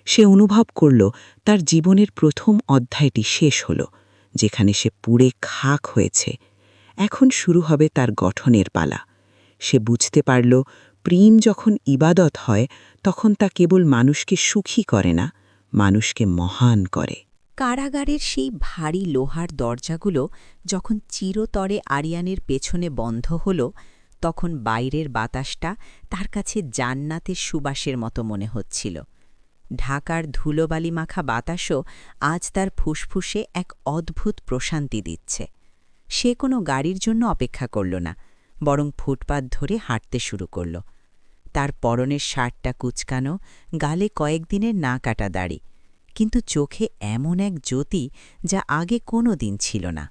সে অনুভব করল তার জীবনের প্রথম অধ্যায়টি শেষ হল, যেখানে সে পুড়ে খাক হয়েছে। এখন শুরু হবে তার গঠনের পালা। সে বুঝতে পারল, প্রেম যখন ইবাদত হয়, তখন তা কেবল মানুষকে সুখী করে না, মানুষকে মহান করে। কারাগারের সেই ভারী লোহার দরজাগুলো যখন চিরতরে আরিয়ানের পেছনে বন্ধ হল, তখন বাইরের বাতাসটা তার কাছে জান্নাতের সুবাসের মতো মনে হচ্ছিল। ঢাকার ধুলোবালি মাখা বাতাসও আজ তার ফুসফুসে এক অদ্ভুত প্রশান্তি দিচ্ছে। সে কোনো গাড়ির জন্য অপেক্ষা করল না, বরং ফুটপাত ধরে হাঁটতে শুরু করল। তার পরনের শার্টটা কুচকানো, গালে কয়েকদিনের না কাটা দাড়ি, কিন্তু চোখে এমন এক জ্যোতি যা আগে কোনো দিন ছিল না।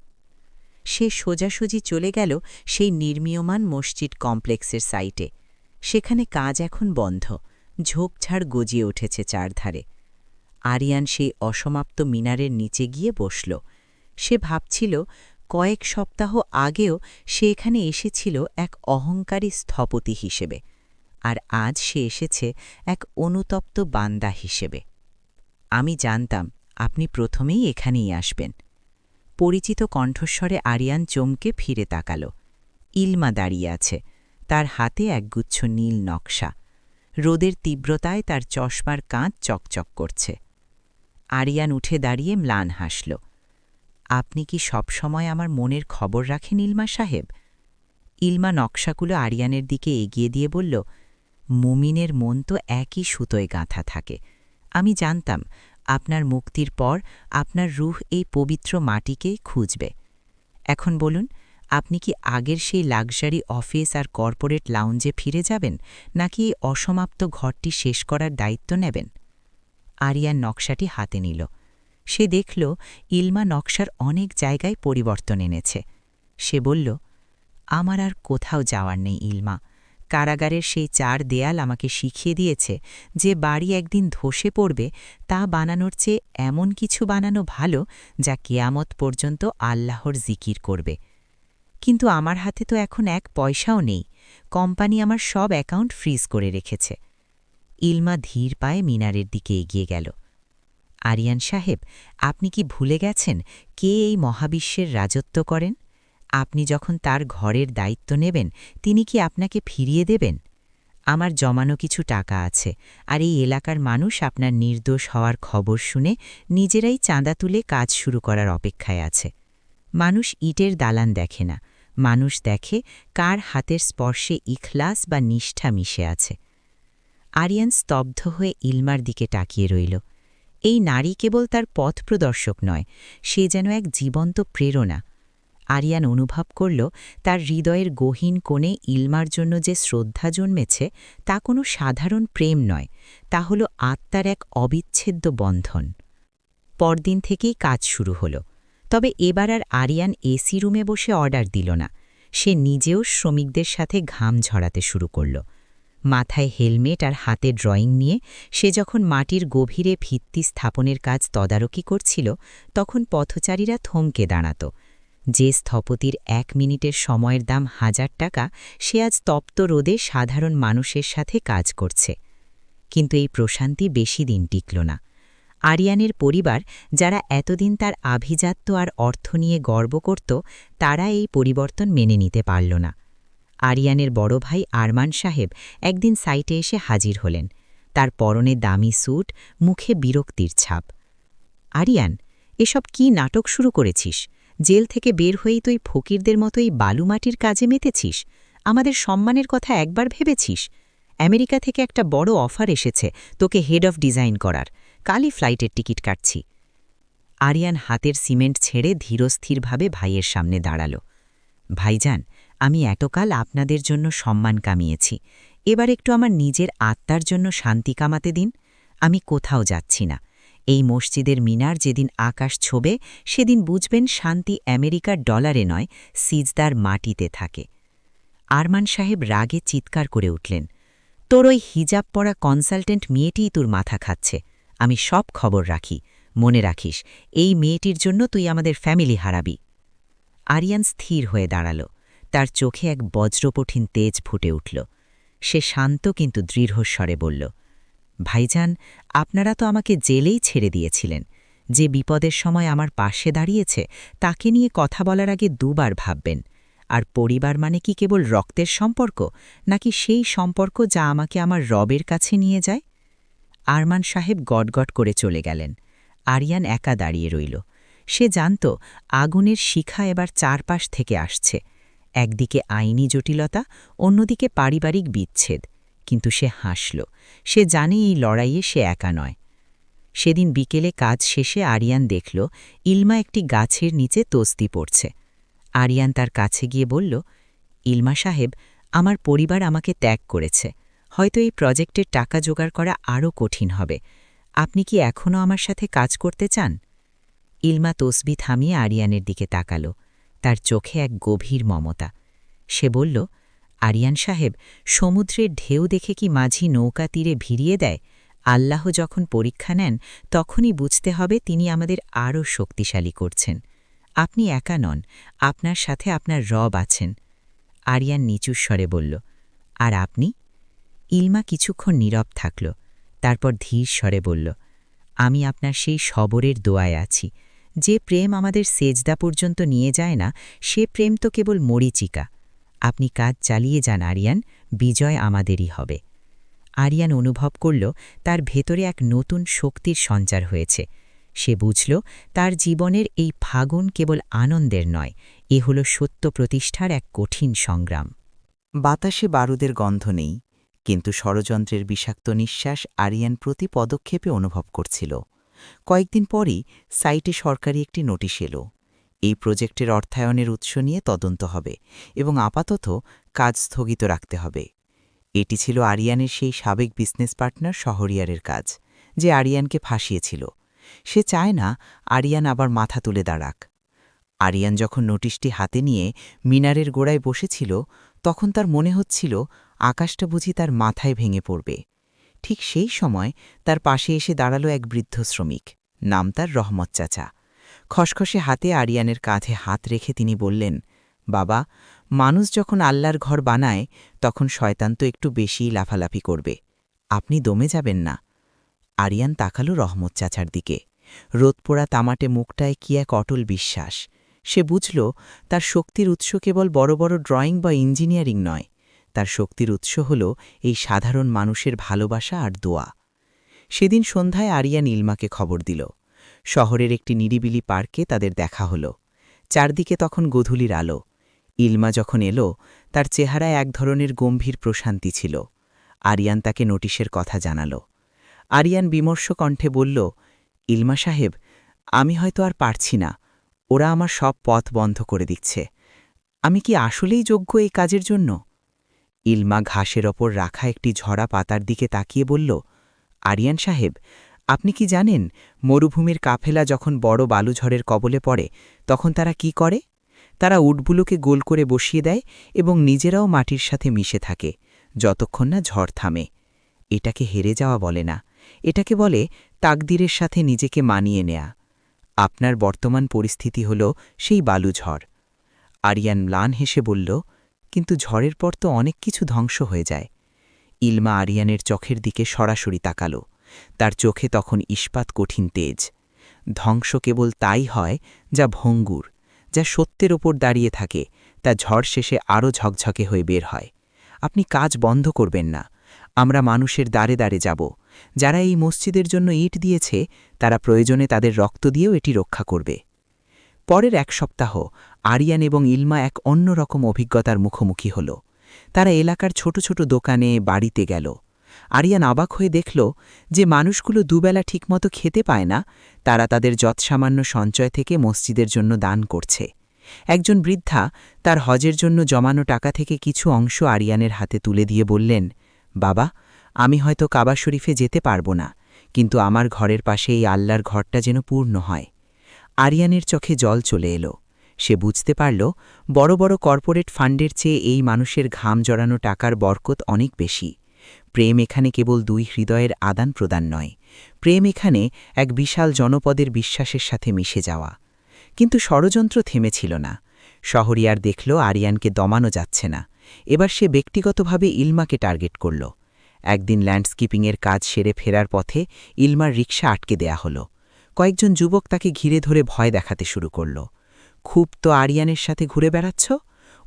সে সোজাসুজি চলে গেল সেই নির্মীয়মান মসজিদ কমপ্লেক্সের সাইটে। সেখানে কাজ এখন বন্ধ, ঝোপঝাড় গজিয়ে উঠেছে চারধারে। আরিয়ান সেই অসমাপ্ত মিনারের নিচে গিয়ে বসল। সে ভাবছিল, কয়েক সপ্তাহ আগেও সে এখানে এসেছিল এক অহংকারী স্থপতি হিসেবে, আর আজ সে এসেছে এক অনুতপ্ত বান্দা হিসেবে। আমি জানতাম আপনি প্রথমেই এখানেই আসবেন। পরিচিত কণ্ঠস্বরে আরিয়ান চমকে ফিরে তাকাল। ইলমা দাঁড়িয়ে আছে, তার হাতে একগুচ্ছ নীল নকশা। রোদের তীব্রতায় তার চশমার কাঁচ চকচক করছে। আরিয়ান উঠে দাঁড়িয়ে ম্লান হাসল। আপনি কি সবসময় আমার মনের খবর রাখেন ইলমা সাহেব? ইলমা নকশাগুলো আরিয়ানের দিকে এগিয়ে দিয়ে বলল, মুমিনের মন তো একই সুতোয় গাঁথা থাকে। আমি জানতাম আপনার মুক্তির পর আপনার রূহ এই পবিত্র মাটিকেই খুঁজবে। এখন বলুন, আপনি কি আগের সেই লাক্সারি অফিস আর কর্পোরেট লাউঞ্জে ফিরে যাবেন, নাকি এই অসমাপ্ত ঘরটি শেষ করার দায়িত্ব নেবেন? আরিয়ান নকশাটি হাতে নিল। সে দেখল ইলমা নকশার অনেক জায়গায় পরিবর্তন এনেছে। সে বলল, আমার আর কোথাও যাওয়ার নেই ইলমা। কারাগারের সেই 4 দেয়াল আমাকে শিখিয়ে দিয়েছে যে বাড়ি একদিন ধসে পড়বে, তা বানানোর চেয়ে এমন কিছু বানানো ভালো যা কেয়ামত পর্যন্ত আল্লাহর জিকির করবে। কিন্তু আমার হাতে তো এখন 1 পয়সাও নেই। কোম্পানি আমার সব অ্যাকাউন্ট ফ্রিজ করে রেখেছে। ইলমা ধীর পায়ে মিনারের দিকে এগিয়ে গেল। আরিয়ান সাহেব, আপনি কি ভুলে গেছেন কে এই মহাবিশ্বের রাজত্ব করেন? আপনি যখন তার ঘরের দায়িত্ব নেবেন, তিনি কি আপনাকে ফিরিয়ে দেবেন? আমার জমানো কিছু টাকা আছে, আর এই এলাকার মানুষ আপনার নির্দোষ হওয়ার খবর শুনে নিজেরাই চাঁদা তুলে কাজ শুরু করার অপেক্ষায় আছে। মানুষ ইটের দালান দেখে না, মানুষ দেখে কার হাতের স্পর্শে ইখলাস বা নিষ্ঠা মিশে আছে। আরিয়ান স্তব্ধ হয়ে ইলমার দিকে তাকিয়ে রইল। এই নারী কেবল তার পথ প্রদর্শক নয়, সে যেন এক জীবন্ত প্রেরণা। আরিয়ান অনুভব করল তার হৃদয়ের গহীন কোণে ইলমার জন্য যে শ্রদ্ধা জন্মেছে তা কোনো সাধারণ প্রেম নয়, তা হল আত্মার এক অবিচ্ছেদ্য বন্ধন। পরদিন থেকেই কাজ শুরু হল। তবে এবার আর আরিয়ান এসি রুমে বসে অর্ডার দিল না। সে নিজেও শ্রমিকদের সাথে ঘাম ঝরাতে শুরু করল। মাথায় হেলমেট আর হাতে ড্রয়িং নিয়ে সে যখন মাটির গভীরে ভিত্তি স্থাপনের কাজ তদারকি করছিল, তখন পথচারীরা থমকে দাঁড়াত। যে স্থপতির 1 মিনিটের সময়ের দাম 1000 টাকা, সে আজ তপ্ত রোদে সাধারণ মানুষের সাথে কাজ করছে। কিন্তু এই প্রশান্তি বেশি দিন টিকল না। আরিয়ানের পরিবার, যারা এতদিন তার আভিজাত্য আর অর্থ নিয়ে গর্ব করত, তারা এই পরিবর্তন মেনে নিতে পারল না। আরিয়ানের বড় ভাই আরমান সাহেব একদিন সাইটে এসে হাজির হলেন। তার পরনে দামি স্যুট, মুখে বিরক্তির ছাপ। আরিয়ান, এসব কি নাটক শুরু করেছিস? জেল থেকে বের হয়েই তুই ফকিরদের মতোই বালুমাটির কাজে মেতেছিস? আমাদের সম্মানের কথা একবার ভেবেছিস? আমেরিকা থেকে একটা বড় অফার এসেছে তোকে হেড অফ ডিজাইন করার। কালই ফ্লাইটের টিকিট কাটছি। আরিয়ান হাতের সিমেন্ট ছেড়ে ধীরস্থিরভাবে ভাইয়ের সামনে দাঁড়াল। ভাইজান, আমি এতকাল আপনাদের জন্য সম্মান কামিয়েছি, এবার একটু আমার নিজের আত্মার জন্য শান্তি কামাতে দিন। আমি কোথাও যাচ্ছি না। এই মসজিদের মিনার যেদিন আকাশ ছোবে, সেদিন বুঝবেন শান্তি আমেরিকার ডলারে নয়, সিজদার মাটিতে থাকে। আরমান সাহেব রাগে চিৎকার করে উঠলেন, তোর ওই হিজাব পরা কনসালটেন্ট মেয়েটিই তোর মাথা খাচ্ছে। আমি সব খবর রাখি, মনে রাখিস, এই মেয়েটির জন্য তুই আমাদের ফ্যামিলি হারাবি। আরিয়ান স্থির হয়ে দাঁড়াল। তার চোখে এক বজ্রকঠিন তেজ ফুটে উঠল। সে শান্ত কিন্তু দৃঢ়স্বরে বলল, ভাইজান, আপনারা তো আমাকে জেলেই ছেড়ে দিয়েছিলেন। যে বিপদের সময় আমার পাশে দাঁড়িয়েছে, তাকে নিয়ে কথা বলার আগে 2 বার ভাববেন। আর পরিবার মানে কি কেবল রক্তের সম্পর্ক, নাকি সেই সম্পর্ক যা আমাকে আমার রবের কাছে নিয়ে যায়? আরমান সাহেব গটগট করে চলে গেলেন। আরিয়ান একা দাঁড়িয়ে রইল। সে জানত আগুনের শিখা এবার চারপাশ থেকে আসছে। একদিকে আইনি জটিলতা, অন্যদিকে পারিবারিক বিচ্ছেদ। কিন্তু সে হাসল। সে জানে এই লড়াইয়ে সে একা নয়। সেদিন বিকেলে কাজ শেষে আরিয়ান দেখল ইলমা একটি গাছের নিচে তস্তি পড়ছে। আরিয়ান তার কাছে গিয়ে বলল, ইলমা সাহেব, আমার পরিবার আমাকে ত্যাগ করেছে। হয়তো এই প্রজেক্টের টাকা জোগাড় করা আরও কঠিন হবে। আপনি কি এখনও আমার সাথে কাজ করতে চান? ইলমা তসবি থামিয়ে আরিয়ানের দিকে তাকাল। তার চোখে এক গভীর মমতা। সে বলল, আরিয়ান সাহেব, সমুদ্রের ঢেউ দেখে কি মাঝি নৌকা তীরে ভিড়িয়ে দেয়? আল্লাহ যখন পরীক্ষা নেন, তখনই বুঝতে হবে তিনি আমাদের আরও শক্তিশালী করছেন। আপনি একা নন, আপনার সাথে আপনার রব আছেন। আরিয়ান নিচু স্বরে বলল, আর আপনি? ইলমা কিছুক্ষণ নীরব থাকল। তারপর ধীর স্বরে বলল, আমি আপনার সেই সবরের দোয়ায় আছি। যে প্রেম আমাদের সেজদা পর্যন্ত নিয়ে যায় না, সে প্রেম তো কেবল মরীচিকা। আপনি কাজ চালিয়ে যান আরিয়ান, বিজয় আমাদেরই হবে। আরিয়ান অনুভব করল তার ভেতরে এক নতুন শক্তির সঞ্চার হয়েছে। সে বুঝল তার জীবনের এই ফাগুন কেবল আনন্দের নয়, এ হল সত্য প্রতিষ্ঠার এক কঠিন সংগ্রাম। বাতাসে বারুদের গন্ধ নেই, কিন্তু ষড়যন্ত্রের বিষাক্ত নিঃশ্বাস আরিয়ান প্রতি পদক্ষেপে অনুভব করছিল। কয়েকদিন পরই সাইটে সরকারি একটি নোটিশ এলো। এই প্রজেক্টের অর্থায়নের উৎস নিয়ে তদন্ত হবে এবং আপাতত কাজ স্থগিত রাখতে হবে। এটি ছিল আরিয়ানের সেই সাবেক বিজনেস পার্টনার শহরিয়ারের কাজ, যে আরিয়ানকে ফাঁসিয়েছিল। সে চায় না আরিয়ান আবার মাথা তুলে দাঁড়াক। আরিয়ান যখন নোটিশটি হাতে নিয়ে মিনারের গোড়ায় বসেছিল, তখন তার মনে হচ্ছিল আকাশটা বুঝি তার মাথায় ভেঙে পড়বে। ঠিক সেই সময় তার পাশে এসে দাঁড়ালো এক বৃদ্ধ শ্রমিক, নাম তার রহমত চাচা। খসখসে হাতে আরিয়ানের কাঁধে হাত রেখে তিনি বললেন, বাবা, মানুষ যখন আল্লাহর ঘর বানায় তখন শয়তান তো একটু বেশিই লাফালাফি করবে, আপনি দমে যাবেন না। আরিয়ান তাকালো রহমত চাচার দিকে। রোদপোড়া তামাটে মুখটায় কি এক অটল বিশ্বাস। সে বুঝল তার শক্তির উৎস কেবল বড় বড় ড্রয়িং বা ইঞ্জিনিয়ারিং নয়, তার শক্তির উৎস হল এই সাধারণ মানুষের ভালোবাসা আর দোয়া। সেদিন সন্ধ্যায় আরিয়ান ইলমাকে খবর দিল। শহরের একটি নিরিবিলি পার্কে তাদের দেখা হল। চারদিকে তখন গধূলির আলো। ইলমা যখন এলো, তার চেহারায় এক ধরনের গম্ভীর প্রশান্তি ছিল। আরিয়ান তাকে নোটিশের কথা জানাল। আরিয়ান বিমর্ষ কণ্ঠে বলল, ইলমা সাহেব, আমি হয়তো আর পারছি না, ওরা আমার সব পথ বন্ধ করে দিচ্ছে। আমি কি আসলেই যোগ্য এই কাজের জন্য? ইলমা ঘাসের ওপর রাখা একটি ঝরা পাতার দিকে তাকিয়ে বলল, আরিয়ান সাহেব, আপনি কি জানেন মরুভূমির কাফেলা যখন বড় বালুঝড়ের কবলে পড়ে তখন তারা কি করে? তারা উটগুলোকে গোল করে বসিয়ে দেয় এবং নিজেরাও মাটির সাথে মিশে থাকে যতক্ষণ না ঝড় থামে। এটাকে হেরে যাওয়া বলে না, এটাকে বলে তাকদিরের সাথে নিজেকে মানিয়ে নেয়া। আপনার বর্তমান পরিস্থিতি হল সেই বালুঝড়। আরিয়ান ম্লান হেসে বলল, কিন্তু ঝড়ের পর তো অনেক কিছু ধ্বংস হয়ে যায়। ইলমা আরিয়ানের চোখের দিকে সরাসরি তাকাল। তার চোখে তখন ইস্পাত কঠিন তেজ। ধ্বংস কেবল তাই হয় যা ভঙ্গুর, যা সত্যের ওপর দাঁড়িয়ে থাকে, তা ঝড় শেষে আরও ঝকঝকে হয়ে বের হয়। আপনি কাজ বন্ধ করবেন না। আমরা মানুষের দ্বারে দ্বারে যাব। যারা এই মসজিদের জন্য ইট দিয়েছে, তারা প্রয়োজনে তাদের রক্ত দিয়েও এটি রক্ষা করবে। পরের এক সপ্তাহ আরিয়ান এবং ইলমা এক অন্যরকম অভিজ্ঞতার মুখোমুখি হল। তারা এলাকার ছোট ছোট দোকানে, বাড়িতে গেল। আরিয়ান অবাক হয়ে দেখল যে মানুষগুলো দুবেলা ঠিকমতো খেতে পায় না, তারা তাদের যৎসামান্য সঞ্চয় থেকে মসজিদের জন্য দান করছে। একজন বৃদ্ধা তার হজের জন্য জমানো টাকা থেকে কিছু অংশ আরিয়ানের হাতে তুলে দিয়ে বললেন, বাবা, আমি হয়তো কাবা শরীফে যেতে পারব না, কিন্তু আমার ঘরের পাশে এই আল্লাহর ঘরটা যেন পূর্ণ হয়। আরিয়ানের চোখে জল চলে এলো। সে বুঝতে পারল বড় বড় কর্পোরেট ফান্ডের চেয়ে এই মানুষের ঘাম জড়ানো টাকার বরকত অনেক বেশি। প্রেম এখানে কেবল দুই হৃদয়ের আদান প্রদান নয়, প্রেম এখানে এক বিশাল জনপদের বিশ্বাসের সাথে মিশে যাওয়া। কিন্তু ষড়যন্ত্র থেমেছিল না। শহরিয়ার দেখল আরিয়ানকে দমানো যাচ্ছে না। এবার সে ব্যক্তিগতভাবে ইলমাকে টার্গেট করল। একদিন ল্যান্ডস্কেপিংয়ের কাজ সেরে ফেরার পথে ইলমার রিকশা আটকে দেয়া হল। কয়েকজন যুবক তাকে ঘিরে ধরে ভয় দেখাতে শুরু করল। খুব তো আরিয়ানের সাথে ঘুরে বেড়াচ্ছ,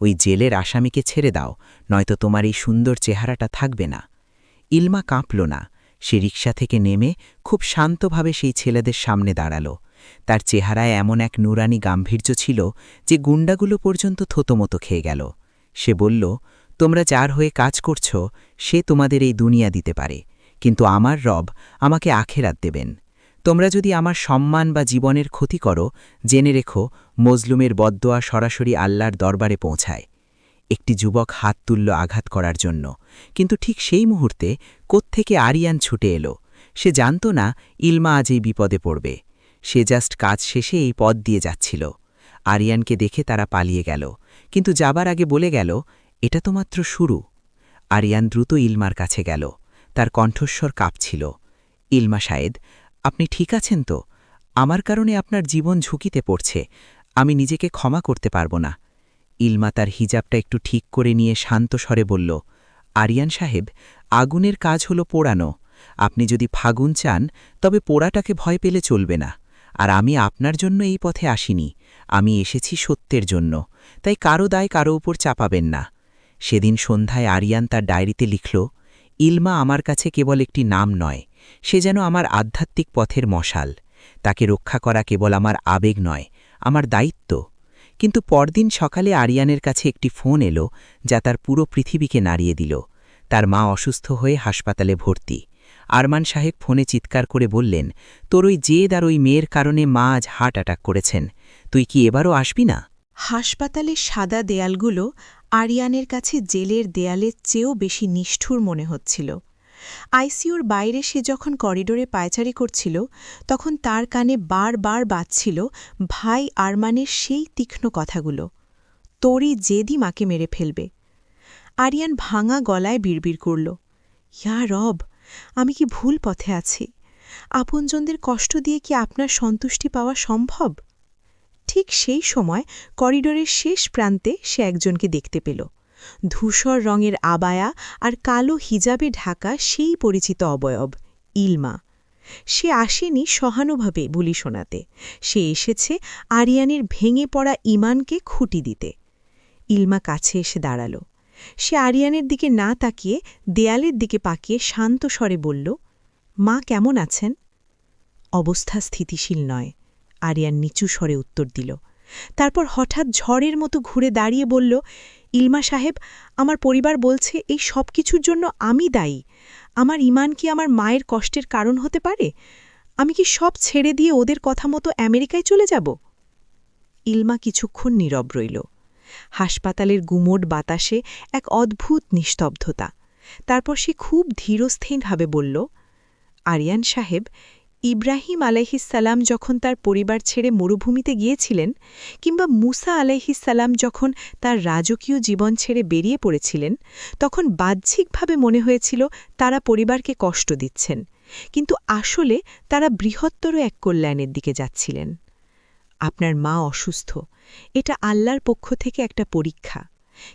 ওই জেলের আসামিকে ছেড়ে দাও, নয়তো তোমার এই সুন্দর চেহারাটা থাকবে না। ইলমা কাঁপল না। সে রিকশা থেকে নেমে খুব শান্তভাবে সেই ছেলেদের সামনে দাঁড়াল। তার চেহারায় এমন এক নুরানি গাম্ভীর্য ছিল যে গুন্ডাগুলো পর্যন্ত থতমতো খেয়ে গেল। সে বলল, তোমরা যার হয়ে কাজ করছ সে তোমাদের এই দুনিয়া দিতে পারে, কিন্তু আমার রব আমাকে আখেরাত দেবেন। তোমরা যদি আমার সম্মান বা জীবনের ক্ষতি করো, জেনে রেখো মজলুমের বদদোয়া সরাসরি আল্লাহর দরবারে পৌঁছায়। একটি যুবক হাত তুলল আঘাত করার জন্য, কিন্তু ঠিক সেই মুহূর্তে কোত্থেকে আরিয়ান ছুটে এলো। সে জানত না ইলমা আজ এই বিপদে পড়বে। সে জাস্ট কাজ শেষে এই পথ দিয়ে যাচ্ছিল। আরিয়ানকে দেখে তারা পালিয়ে গেল, কিন্তু যাবার আগে বলে গেল, এটা তো মাত্র শুরু। আরিয়ান দ্রুত ইলমার কাছে গেল। তার কণ্ঠস্বর কাঁপছিল। ইলমা সায়েদ, আপনি ঠিক আছেন তো? আমার কারণে আপনার জীবন ঝুঁকিতে পড়ছে, আমি নিজেকে ক্ষমা করতে পারব না। ইলমা তার হিজাবটা একটু ঠিক করে নিয়ে শান্ত স্বরে বলল, আরিয়ান সাহেব, আগুনের কাজ হলো পোড়ানো। আপনি যদি ফাগুন চান তবে পোড়াটাকে ভয় পেলে চলবে না। আর আমি আপনার জন্য এই পথে আসিনি, আমি এসেছি সত্যের জন্য, তাই কারো দায় কারো উপর চাপাবেন না। সেদিন সন্ধ্যায় আরিয়ান তার ডায়েরিতে লিখল, ইলমা আমার কাছে কেবল একটি নাম নয়, সে যেন আমার আধ্যাত্মিক পথের মশাল। তাকে রক্ষা করা কেবল আমার আবেগ নয়, আমার দায়িত্ব। কিন্তু পরদিন সকালে আরিয়ানের কাছে একটি ফোন এলো যা তার পুরো পৃথিবীকে নাড়িয়ে দিল। তার মা অসুস্থ হয়ে হাসপাতালে ভর্তি। আরমান সাহেব ফোনে চিৎকার করে বললেন, তোর ওই জেদ আর ওই মেয়ের কারণে মা আজ হার্ট অ্যাটাক করেছেন। তুই কি এবারও আসবি না? হাসপাতালের সাদা দেয়ালগুলো আরিয়ানের কাছে জেলের দেয়ালের চেয়েও বেশি নিষ্ঠুর মনে হচ্ছিল। আইসিইউর বাইরে সে যখন করিডোরে পায়চারি করছিল, তখন তার কানে বারবার বাজছিল ভাই আরমানের সেই তীক্ষ্ণ কথাগুলো, তোরই জেদি মাকে মেরে ফেলবে। আরিয়ান ভাঙা গলায় বিড়বিড় করল, ইয়া রব, আমি কি ভুল পথে আছি? আপনজনদের কষ্ট দিয়ে কি আপনার সন্তুষ্টি পাওয়া সম্ভব? ঠিক সেই সময় করিডোরের শেষ প্রান্তে সে একজনকে দেখতে পেল। ধূসর রঙের আবায়া আর কালো হিজাবে ঢাকা সেই পরিচিত অবয়ব, ইলমা। সে আসেনি সহানুভাবে বুলি শোনাতে, সে এসেছে আরিয়ানের ভেঙে পড়া ইমানকে খুঁটি দিতে। ইলমা কাছে এসে দাঁড়াল। সে আরিয়ানের দিকে না তাকিয়ে দেয়ালের দিকে পাকিয়ে শান্ত স্বরে বলল, মা কেমন আছেন? অবস্থা স্থিতিশীল নয়, আরিয়ান নিচু স্বরে উত্তর দিল। তারপর হঠাৎ ঝড়ের মতো ঘুরে দাঁড়িয়ে বলল, ইলমা সাহেব, আমার পরিবার বলছে এই সব কিছুর জন্য আমি দায়ী। আমার ইমান কি আমার মায়ের কষ্টের কারণ হতে পারে? আমি কি সব ছেড়ে দিয়ে ওদের কথা মতো আমেরিকায় চলে যাব? ইলমা কিছুক্ষণ নীরব রইল। হাসপাতালের গুমোট বাতাসে এক অদ্ভুত নিস্তব্ধতা। তারপর সে খুব ধীরস্থিরভাবে বলল, আরিয়ান সাহেব, ইব্রাহিম আলাইহিসসালাম যখন তার পরিবার ছেড়ে মরুভূমিতে গিয়েছিলেন, কিংবা মুসা আলাইহিসসালাম যখন তার রাজকীয় জীবন ছেড়ে বেরিয়ে পড়েছিলেন, তখন বাহ্যিকভাবে মনে হয়েছিল তারা পরিবারকে কষ্ট দিচ্ছেন, কিন্তু আসলে তারা বৃহত্তর এক কল্যাণের দিকে যাচ্ছিলেন। আপনার মা অসুস্থ, এটা আল্লাহর পক্ষ থেকে একটা পরীক্ষা,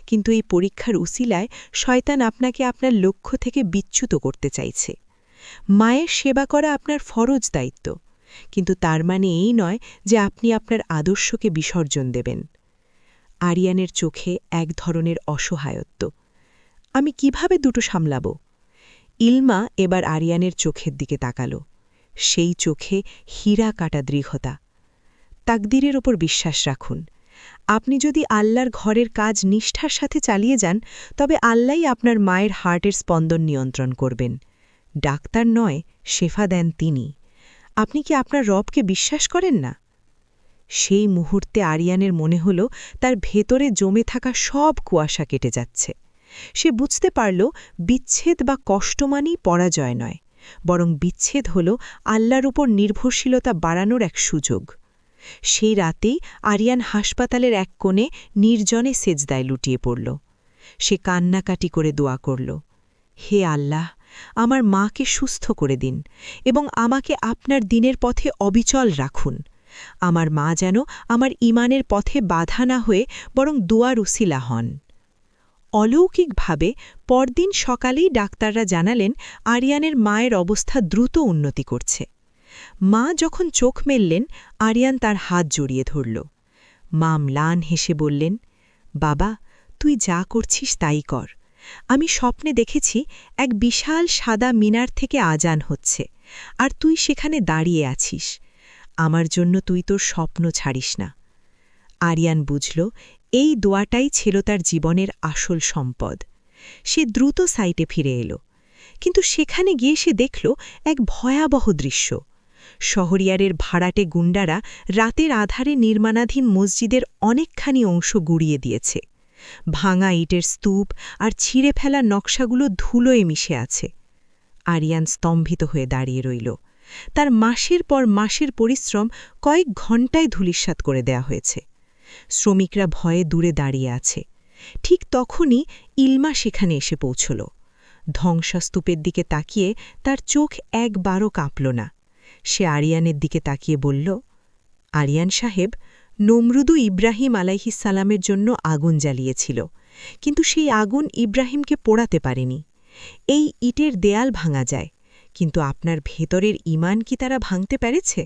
কিন্তু এই পরীক্ষার উসিলায় শয়তান আপনাকে আপনার লক্ষ্য থেকে বিচ্যুত করতে চাইছে। মায়ের সেবা করা আপনার ফরজ দায়িত্ব, কিন্তু তার মানে এই নয় যে আপনি আপনার আদর্শকে বিসর্জন দেবেন। আরিয়ানের চোখে এক ধরনের অসহায়ত্ব। আমি কিভাবে দুটো সামলাব? ইলমা এবার আরিয়ানের চোখের দিকে তাকাল। সেই চোখে হীরা কাটা দৃঢ়তা। তাকদীরের ওপর বিশ্বাস রাখুন। আপনি যদি আল্লাহর ঘরের কাজ নিষ্ঠার সাথে চালিয়ে যান, তবে আল্লাহই আপনার মায়ের হার্টের স্পন্দন নিয়ন্ত্রণ করবেন। ডাক্তার নয়, শেফা দেন তিনি। আপনি কি আপনার রবকে বিশ্বাস করেন না? সেই মুহূর্তে আরিয়ানের মনে হল তার ভেতরে জমে থাকা সব কুয়াশা কেটে যাচ্ছে। সে বুঝতে পারল বিচ্ছেদ বা কষ্ট মানেই পরাজয় নয়, বরং বিচ্ছেদ হল আল্লাহর উপর নির্ভরশীলতা বাড়ানোর এক সুযোগ। সেই রাতেই আরিয়ান হাসপাতালের এক কোণে নির্জনে সেজদায় লুটিয়ে পড়ল। সে কান্নাকাটি করে দোয়া করল, হে আল্লাহ, আমার মাকে সুস্থ করে দিন এবং আমাকে আপনার দিনের পথে অবিচল রাখুন। আমার মা যেন আমার ঈমানের পথে বাধা না হয়ে বরং দোয়ার উসিলা হন। অলৌকিকভাবে পরদিন সকালেই ডাক্তাররা জানালেন আরিয়ানের মায়ের অবস্থা দ্রুত উন্নতি করছে। মা যখন চোখ মেললেন, আরিয়ান তার হাত জড়িয়ে ধরল। মা ম্লান হেসে বললেন, বাবা, তুই যা করছিস তাই কর। আমি স্বপ্নে দেখেছি এক বিশাল সাদা মিনার থেকে আজান হচ্ছে, আর তুই সেখানে দাঁড়িয়ে আছিস। আমার জন্য তুই তোর স্বপ্ন ছাড়িস না। আরিয়ান বুঝল এই দোয়াটাই ছিল তার জীবনের আসল সম্পদ। সে দ্রুত সাইটে ফিরে এল, কিন্তু সেখানে গিয়ে সে দেখল এক ভয়াবহ দৃশ্য। শহরিয়ারের ভাড়াটে গুন্ডারা রাতের আধারে নির্মাণাধীন মসজিদের অনেকখানি অংশ গুড়িয়ে দিয়েছে। ভাঙা ইটের স্তূপ আর ছিঁড়ে ফেলা নকশাগুলো ধুলোয় মিশে আছে। আরিয়ান স্তম্ভিত হয়ে দাঁড়িয়ে রইল। তার মাসের পর মাসের পরিশ্রম কয়েক ঘণ্টায় ধূলিসাৎ করে দেয়া হয়েছে। শ্রমিকরা ভয়ে দূরে দাঁড়িয়ে আছে। ঠিক তখনই ইলমা সেখানে এসে পৌঁছল। ধ্বংসস্তূপের দিকে তাকিয়ে তার চোখ একবারও কাঁপল না। সে আরিয়ানের দিকে তাকিয়ে বলল, আরিয়ান সাহেব, নমরুদু ইব্রাহিম আলাইহিসসালামের জন্য আগুন জ্বালিয়েছিল, কিন্তু সেই আগুন ইব্রাহিমকে পোড়াতে পারেনি। এই ইটের দেয়াল ভাঙা যায়, কিন্তু আপনার ভেতরের ঈমান কি তারা ভাঙতে পেরেছে?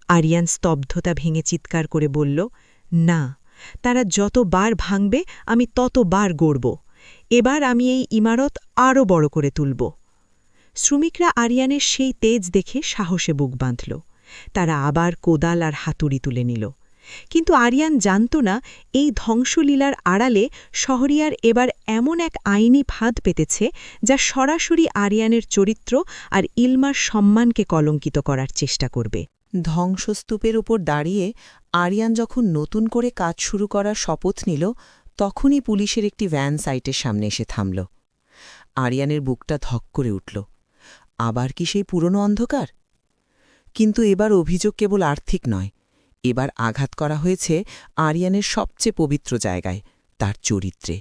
আরিয়ান স্তব্ধতা ভেঙে চিৎকার করে বলল, না, তারা যতবার ভাঙবে আমি ততবার গড়ব। এবার আমি এই ইমারত আরও বড় করে তুলব। শ্রমিকরা আরিয়ানের সেই তেজ দেখে সাহসে বুক বাঁধল। তারা আবার কোদাল আর হাতুড়ি তুলে নিল। কিন্তু আরিয়ান জানত না এই ধ্বংসলীলার আড়ালে শহরিয়ার এবার এমন এক আইনি ফাঁদ পেতেছে যা সরাসরি আরিয়ানের চরিত্র আর ইলমার সম্মানকে কলঙ্কিত করার চেষ্টা করবে। ধ্বংসস্তূপের ওপর দাঁড়িয়ে আরিয়ান যখন নতুন করে কাজ শুরু করার শপথ নিল, তখনই পুলিশের একটি ভ্যান সাইটের সামনে এসে থামল। আরিয়ানের বুকটা ধক করে উঠল। আবার কি সেই পুরনো অন্ধকার? কিন্তু এবার অভিযোগ কেবল আর্থিক নয়, এবার আঘাত করা হয়েছে আরিয়ানের সবচেয়ে পবিত্র জায়গায়, তার চরিত্রে।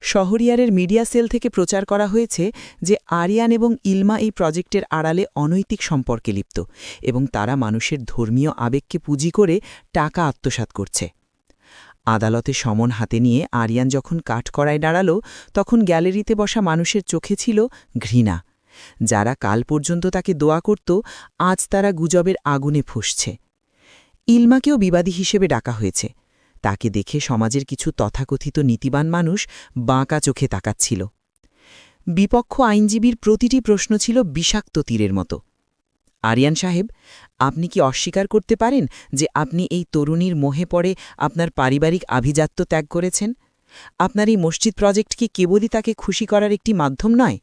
শহরিয়ারের মিডিয়া সেল থেকে প্রচার করা হয়েছে যে আরিয়ান এবং ইলমা এই প্রজেক্টের আড়ালে অনৈতিক সম্পর্কে লিপ্ত এবং তারা মানুষের ধর্মীয় আবেগকে পুঁজি করে টাকা আত্মসাৎ করছে। আদালতে সমন হাতে নিয়ে আরিয়ান যখন কাঠকড়ায় দাঁড়াল, তখন গ্যালারিতে বসা মানুষের চোখে ছিল ঘৃণা। যারা কাল পর্যন্ত তাকে দোয়া করত, আজ তারা গুজবের আগুনে ফুঁসছে। ইলমাকেও বিবাদী হিসেবে ডাকা হয়েছে। তাকে দেখে সমাজের কিছু তথাকথিত নীতিবান মানুষ বাঁকা চোখে তাকাচ্ছিল। বিপক্ষ আইনজীবীর প্রতিটি প্রশ্ন ছিল বিষাক্ত তীরের মতো। আরিয়ান সাহেব, আপনি কি অস্বীকার করতে পারেন যে আপনি এই তরুণীর মোহে পড়ে আপনার পারিবারিক আভিজাত্য ত্যাগ করেছেন? আপনার এই মসজিদ প্রজেক্ট কি কেবলই তাকে খুশি করার একটি মাধ্যম নয়?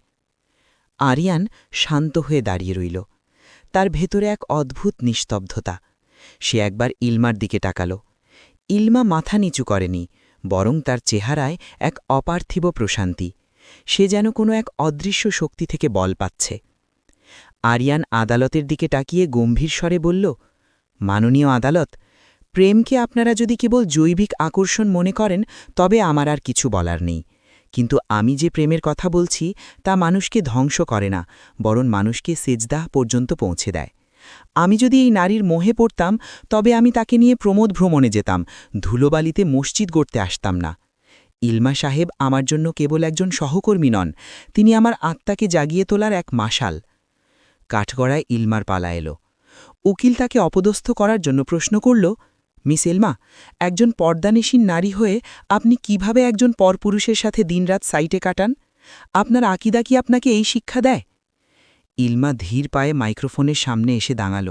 আরিয়ান শান্ত হয়ে দাঁড়িয়ে রইল। তার ভেতরে এক অদ্ভুত নিস্তব্ধতা। সে একবার ইলমার দিকে তাকাল। ইলমা মাথা নিচু করেনি, বরং তার চেহারায় এক অপার্থিব প্রশান্তি। সে যেন কোনো এক অদৃশ্য শক্তি থেকে বল পাচ্ছে। আরিয়ান আদালতের দিকে তাকিয়ে গম্ভীর স্বরে বলল, মাননীয় আদালত, প্রেমকে আপনারা যদি কেবল জৈবিক আকর্ষণ মনে করেন তবে আমার আর কিছু বলার নেই। কিন্তু আমি যে প্রেমের কথা বলছি তা মানুষকে ধ্বংস করে না, বরং মানুষকে সেজদাহ পর্যন্ত পৌঁছে দেয়। আমি যদি এই নারীর মোহে পড়তাম তবে আমি তাকে নিয়ে প্রমোদ ভ্রমণে যেতাম, ধুলোবালিতে মসজিদ গড়তে আসতাম না। ইলমা সাহেব আমার জন্য কেবল একজন সহকর্মী নন, তিনি আমার আত্মাকে জাগিয়ে তোলার এক মাশাল। কাঠগড়ায় ইলমার পালা এলো। উকিল তাকে অপদস্থ করার জন্য প্রশ্ন করল, মিস এলমা, একজন পর্দানিসীন নারী হয়ে আপনি কিভাবে একজন পরপুরুষের সাথে দিনরাত সাইটে কাটান? আপনার আকিদা কি আপনাকে এই শিক্ষা দেয়? ইলমা ধীর পায়ে মাইক্রোফোনের সামনে এসে দাঁড়াল।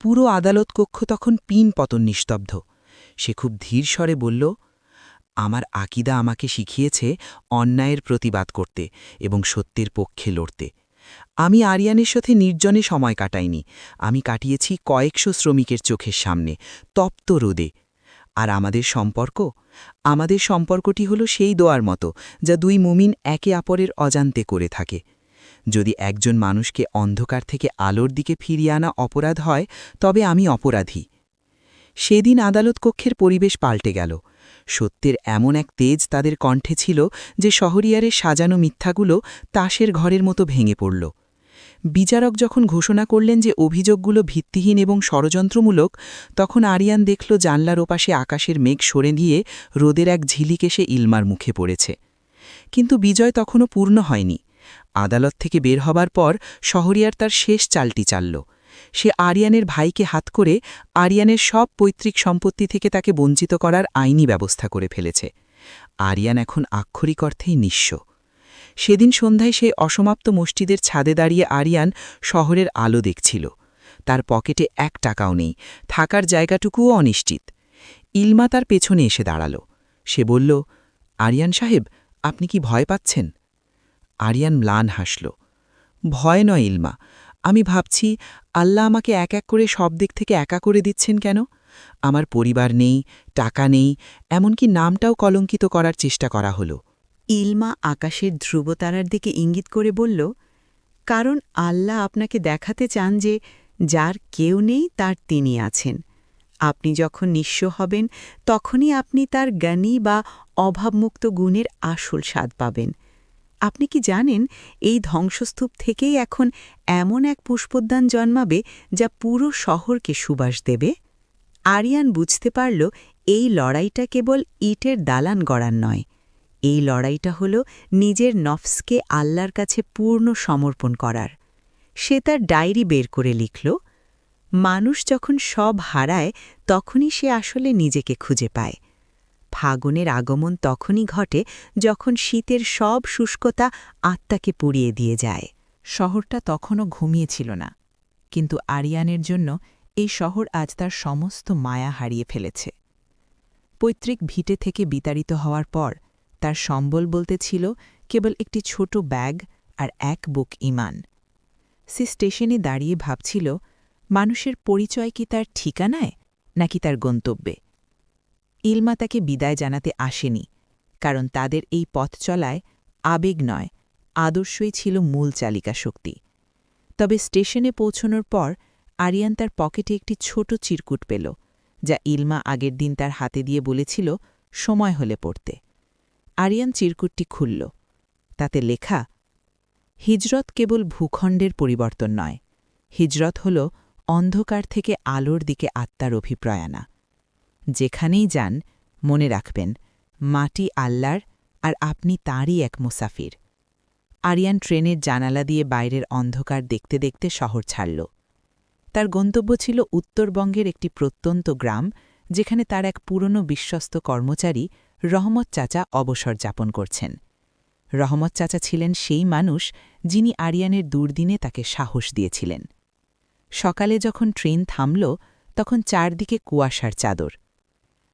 পুরো আদালত কক্ষ তখন পিন পতন নিস্তব্ধ। সে খুব ধীর স্বরে বলল, আমার আকিদা আমাকে শিখিয়েছে অন্যায়ের প্রতিবাদ করতে এবং সত্যের পক্ষে লড়তে। আমি আরিয়ানের সাথে নির্জনে সময় কাটাইনি, আমি কাটিয়েছি কয়েকশো শ্রমিকের চোখের সামনে, তপ্ত রোদে। আর আমাদের সম্পর্কটি হলো সেই দোয়ার মতো যা দুই মুমিন একে অপরের অজান্তে করে থাকে। যদি একজন মানুষকে অন্ধকার থেকে আলোর দিকে ফিরিয়ে আনা অপরাধ হয়, তবে আমি অপরাধী। সেদিন আদালত কক্ষের পরিবেশ পাল্টে গেল। সত্যের এমন এক তেজ তাদের কণ্ঠে ছিল যে শহরিয়ারের সাজানো মিথ্যাগুলো তাসের ঘরের মতো ভেঙে পড়ল। বিচারক যখন ঘোষণা করলেন যে অভিযোগগুলো ভিত্তিহীন এবং ষড়যন্ত্রমূলক, তখন আরিয়ান দেখল জানলার ওপাশে আকাশের মেঘ সরে দিয়ে রোদের এক ঝিলিক এসে ইলমার মুখে পড়েছে। কিন্তু বিজয় তখনও পূর্ণ হয়নি। আদালত থেকে বের হবার পর শহরিয়ার তার শেষ চালটি চালল। সে আরিয়ানের ভাইকে হাত করে আরিয়ানের সব পৈতৃক সম্পত্তি থেকে তাকে বঞ্চিত করার আইনি ব্যবস্থা করে ফেলেছে। আরিয়ান এখন আক্ষরিক অর্থেই নিঃস্ব। সেদিন সন্ধ্যায় সেই অসমাপ্ত মসজিদের ছাদে দাঁড়িয়ে আরিয়ান শহরের আলো দেখছিল। তার পকেটে 1 টাকাও নেই, থাকার জায়গাটুকুও অনিশ্চিত। ইলমা তার পেছনে এসে দাঁড়াল। সে বলল, আরিয়ান সাহেব, আপনি কি ভয় পাচ্ছেন? আরিয়ান ম্লান হাসল। ভয় নয় ইলমা, আমি ভাবছি আল্লাহ আমাকে এক এক করে সব দিক থেকে একা করে দিচ্ছেন কেন? আমার পরিবার নেই, টাকা নেই, এমনকি নামটাও কলঙ্কিত করার চেষ্টা করা হলো। ইলমা আকাশের ধ্রুবতারার দিকে ইঙ্গিত করে বলল, কারণ আল্লাহ আপনাকে দেখাতে চান যে যার কেউ নেই তার তিনি আছেন। আপনি যখন নিঃস্ব হবেন তখনই আপনি তার জ্ঞানী বা অভাবমুক্ত গুণের আসল স্বাদ পাবেন। আপনি কি জানেন এই ধ্বংসস্তূপ থেকেই এখন এমন এক পুষ্পোদ্যান জন্মাবে যা পুরো শহরকে সুবাস দেবে? আরিয়ান বুঝতে পারল এই লড়াইটা কেবল ইটের দালান গড়ার নয়, এই লড়াইটা হল নিজের নফসকে আল্লাহর কাছে পূর্ণ সমর্পণ করার। সে তার ডায়েরি বের করে লিখল, মানুষ যখন সব হারায় তখনই সে আসলে নিজেকে খুঁজে পায়। ফাগুনের আগমন তখনই ঘটে যখন শীতের সব শুষ্কতা আত্মাকে পুড়িয়ে দিয়ে যায়। শহরটা তখনও ঘুমিয়েছিল না, কিন্তু আরিয়ানের জন্য এই শহর আজ তার সমস্ত মায়া হারিয়ে ফেলেছে। পৈতৃক ভিটে থেকে বিতাড়িত হওয়ার পর তার সম্বল বলতে ছিল কেবল একটি ছোট ব্যাগ আর এক বুক ঈমান। সে স্টেশনে দাঁড়িয়ে ভাবছিল, মানুষের পরিচয় কি তার ঠিকানায় নাকি তার গন্তব্যে? ইলমা তাকে বিদায় জানাতে আসেনি, কারণ তাদের এই পথ চলায় আবেগ নয়, আদর্শই ছিল মূল চালিকা শক্তি। তবে স্টেশনে পৌঁছনোর পর আরিয়ান তার পকেটে একটি ছোট চিরকুট পেল, যা ইলমা আগের দিন তার হাতে দিয়ে বলেছিল সময় হলে পড়তে। আরিয়ান চিরকুটটি খুলল। তাতে লেখা, হিজরত কেবল ভূখণ্ডের পরিবর্তন নয়, হিজরত হল অন্ধকার থেকে আলোর দিকে আত্মার অভিপ্রয়াণা। যেখানেই যান, মনে রাখবেন, মাটি আল্লাহর আর আপনি তাঁরই এক মুসাফির। আরিয়ান ট্রেনের জানালা দিয়ে বাইরের অন্ধকার দেখতে দেখতে শহর ছাড়ল। তার গন্তব্য ছিল উত্তরবঙ্গের একটি প্রত্যন্ত গ্রাম, যেখানে তার এক পুরনো বিশ্বস্ত কর্মচারী রহমত চাচা অবসর যাপন করছেন। রহমত চাচা ছিলেন সেই মানুষ যিনি আরিয়ানের দুর্দিনে তাকে সাহস দিয়েছিলেন। সকালে যখন ট্রেন থামল, তখন চারদিকে কুয়াশার চাদর।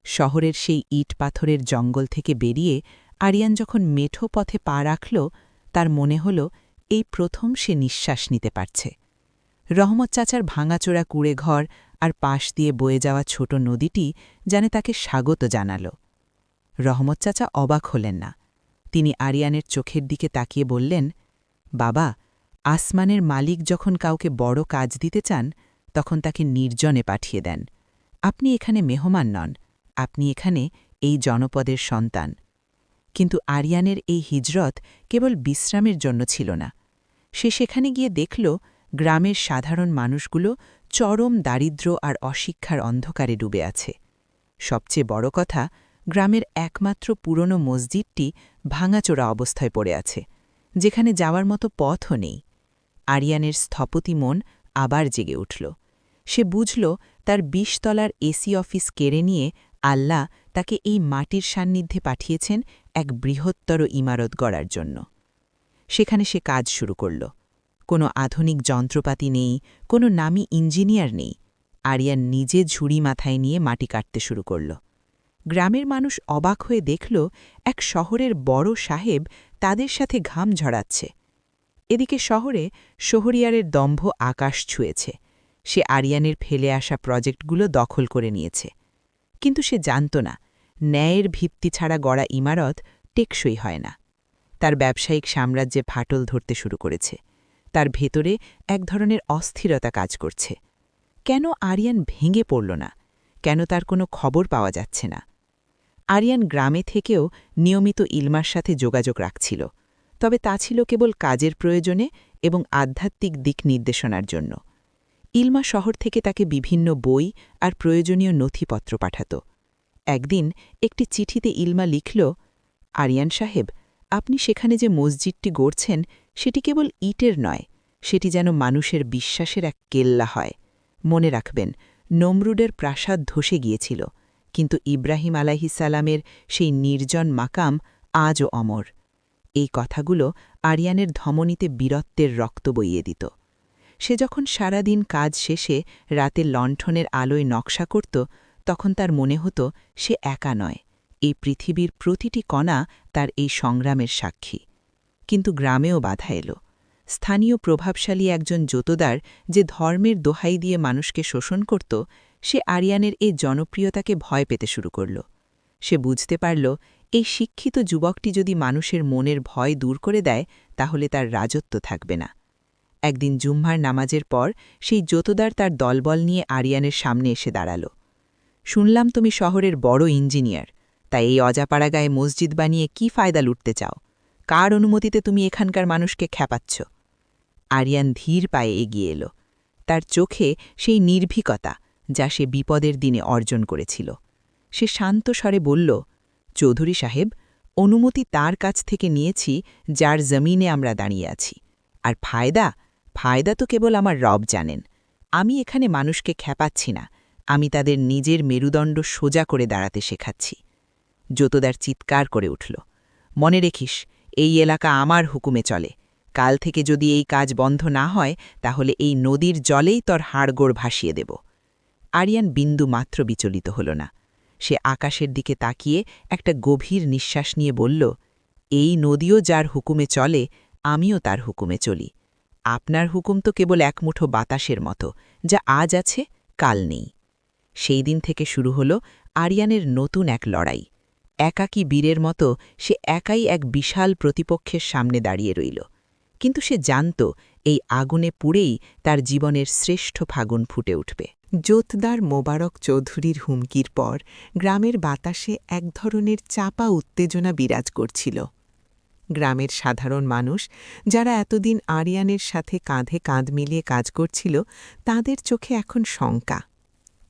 শহরের সেই ইট পাথরের জঙ্গল থেকে বেরিয়ে আরিয়ান যখন মেঠো পথে পা রাখল, তার মনে হল এই প্রথম সে নিঃশ্বাস নিতে পারছে। রহমত চাচার ভাঙাচোরা কুঁড়েঘর আর পাশ দিয়ে বয়ে যাওয়া ছোট নদীটি যেন তাকে স্বাগত জানাল। রহমত চাচা অবাক হলেন না। তিনি আরিয়ানের চোখের দিকে তাকিয়ে বললেন, বাবা, আসমানের মালিক যখন কাউকে বড় কাজ দিতে চান, তখন তাকে নির্জনে পাঠিয়ে দেন। আপনি এখানে মেহমান নন, আপনি এখানে এই জনপদের সন্তান। কিন্তু আরিয়ানের এই হিজরত কেবল বিশ্রামের জন্য ছিল না। সে সেখানে গিয়ে দেখল, গ্রামের সাধারণ মানুষগুলো চরম দারিদ্র্য আর অশিক্ষার অন্ধকারে ডুবে আছে। সবচেয়ে বড় কথা, গ্রামের একমাত্র পুরনো মসজিদটি ভাঙাচোরা অবস্থায় পড়ে আছে, যেখানে যাওয়ার মতো পথও নেই। আরিয়ানের স্থপতি মন আবার জেগে উঠল। সে বুঝল, তার ২০ তলার এসি অফিস কেড়ে নিয়ে আল্লাহ তাকে এই মাটির সান্নিধ্যে পাঠিয়েছেন এক বৃহত্তর ইমারত গড়ার জন্য। সেখানে সে কাজ শুরু করল। কোনো আধুনিক যন্ত্রপাতি নেই, কোনো নামী ইঞ্জিনিয়ার নেই। আরিয়ান নিজে ঝুড়ি মাথায় নিয়ে মাটি কাটতে শুরু করল। গ্রামের মানুষ অবাক হয়ে দেখল, এক শহরের বড় সাহেব তাদের সাথে ঘাম ঝরাচ্ছে। এদিকে শহরে শহরিয়ারের দম্ভ আকাশ ছুঁয়েছে। সে আরিয়ানের ফেলে আসা প্রজেক্টগুলো দখল করে নিয়েছে। কিন্তু সে জানত না, ন্যায়ের ভিত্তি ছাড়া গড়া ইমারত টেকসই হয় না। তার ব্যবসায়িক সাম্রাজ্যে ফাটল ধরতে শুরু করেছে। তার ভেতরে এক ধরনের অস্থিরতা কাজ করছে। কেন আরিয়ান ভেঙে পড়ল না? কেন তার কোনো খবর পাওয়া যাচ্ছে না? আরিয়ান গ্রামে থেকেও নিয়মিত ইলমার সাথে যোগাযোগ রাখছিল, তবে তা ছিল কেবল কাজের প্রয়োজনে এবং আধ্যাত্মিক দিক নির্দেশনার জন্য। ইলমা শহর থেকে তাকে বিভিন্ন বই আর প্রয়োজনীয় নথিপত্র পাঠাত। একদিন একটি চিঠিতে ইলমা লিখল, আরিয়ান সাহেব, আপনি সেখানে যে মসজিদটি গড়ছেন, সেটি কেবল ইটের নয়, সেটি যেন মানুষের বিশ্বাসের এক কেল্লা হয়। মনে রাখবেন, নমরুদের প্রাসাদ ধসে গিয়েছিল, কিন্তু ইব্রাহিম আলাইহিসালামের সেই নির্জন মাকাম আজও অমর। এই কথাগুলো আরিয়ানের ধমনীতে বীরত্বের রক্ত বইয়ে দিত। সে যখন সারাদিন কাজ শেষে রাতে লণ্ঠনের আলোয় নকশা করত, তখন তার মনে হতো সে একা নয়, এই পৃথিবীর প্রতিটি কণা তার এই সংগ্রামের সাক্ষী। কিন্তু গ্রামেও বাধা এলো। স্থানীয় প্রভাবশালী একজন জোতদার, যে ধর্মের দোহাই দিয়ে মানুষকে শোষণ করত, সে আরিয়ানের এই জনপ্রিয়তাকে ভয় পেতে শুরু করল। সে বুঝতে পারল, এই শিক্ষিত যুবকটি যদি মানুষের মনের ভয় দূর করে দেয়, তাহলে তার রাজত্ব থাকবে না। একদিন জুম্মার নামাজের পর সেই জোতদার তার দলবল নিয়ে আরিয়ানের সামনে এসে দাঁড়াল। শুনলাম তুমি শহরের বড় ইঞ্জিনিয়ার, তাই এই অজাপাড়া গায়ে মসজিদ বানিয়ে কি ফায়দা লুটতে চাও? কার অনুমতিতে তুমি এখানকার মানুষকে খ্যাপাচ্ছ? আরিয়ান ধীর পায়ে এগিয়ে এলো। তার চোখে সেই নির্ভীকতা, যা সে বিপদের দিনে অর্জন করেছিল। সে শান্ত স্বরে বলল, চৌধুরী সাহেব, অনুমতি তার কাছ থেকে নিয়েছি যার জমিনে আমরা দাঁড়িয়ে আছি। আর ফায়দা তো কেবল আমার রব জানেন। আমি এখানে মানুষকে খ্যাপাচ্ছি না, আমি তাদের নিজের মেরুদণ্ড সোজা করে দাঁড়াতে শেখাচ্ছি। জোতদার চিৎকার করে উঠল, মনে রেখিস, এই এলাকা আমার হুকুমে চলে। কাল থেকে যদি এই কাজ বন্ধ না হয়, তাহলে এই নদীর জলেই তোর হাড়গোড় ভাসিয়ে দেব। আরিয়ান বিন্দু মাত্র বিচলিত হল না। সে আকাশের দিকে তাকিয়ে একটা গভীর নিঃশ্বাস নিয়ে বলল, এই নদীও যার হুকুমে চলে, আমিও তার হুকুমে চলি। আপনার হুকুম তো কেবল এক মুঠো বাতাসের মতো, যা আজ আছে কাল নেই। সেই দিন থেকে শুরু হল আরিয়ানের নতুন এক লড়াই। একাকী বীরের মতো সে একাই এক বিশাল প্রতিপক্ষের সামনে দাঁড়িয়ে রইল। কিন্তু সে জানত এই আগুনে পুড়েই তার জীবনের শ্রেষ্ঠ ফাগুন ফুটে উঠবে। জোতদার মোবারক চৌধুরীর হুমকির পর গ্রামের বাতাসে এক ধরনের চাপা উত্তেজনা বিরাজ করছিল। গ্রামের সাধারণ মানুষ, যারা এতদিন আরিয়ানের সাথে কাঁধে কাঁধ মিলিয়ে কাজ করছিল, তাদের চোখে এখন শঙ্কা।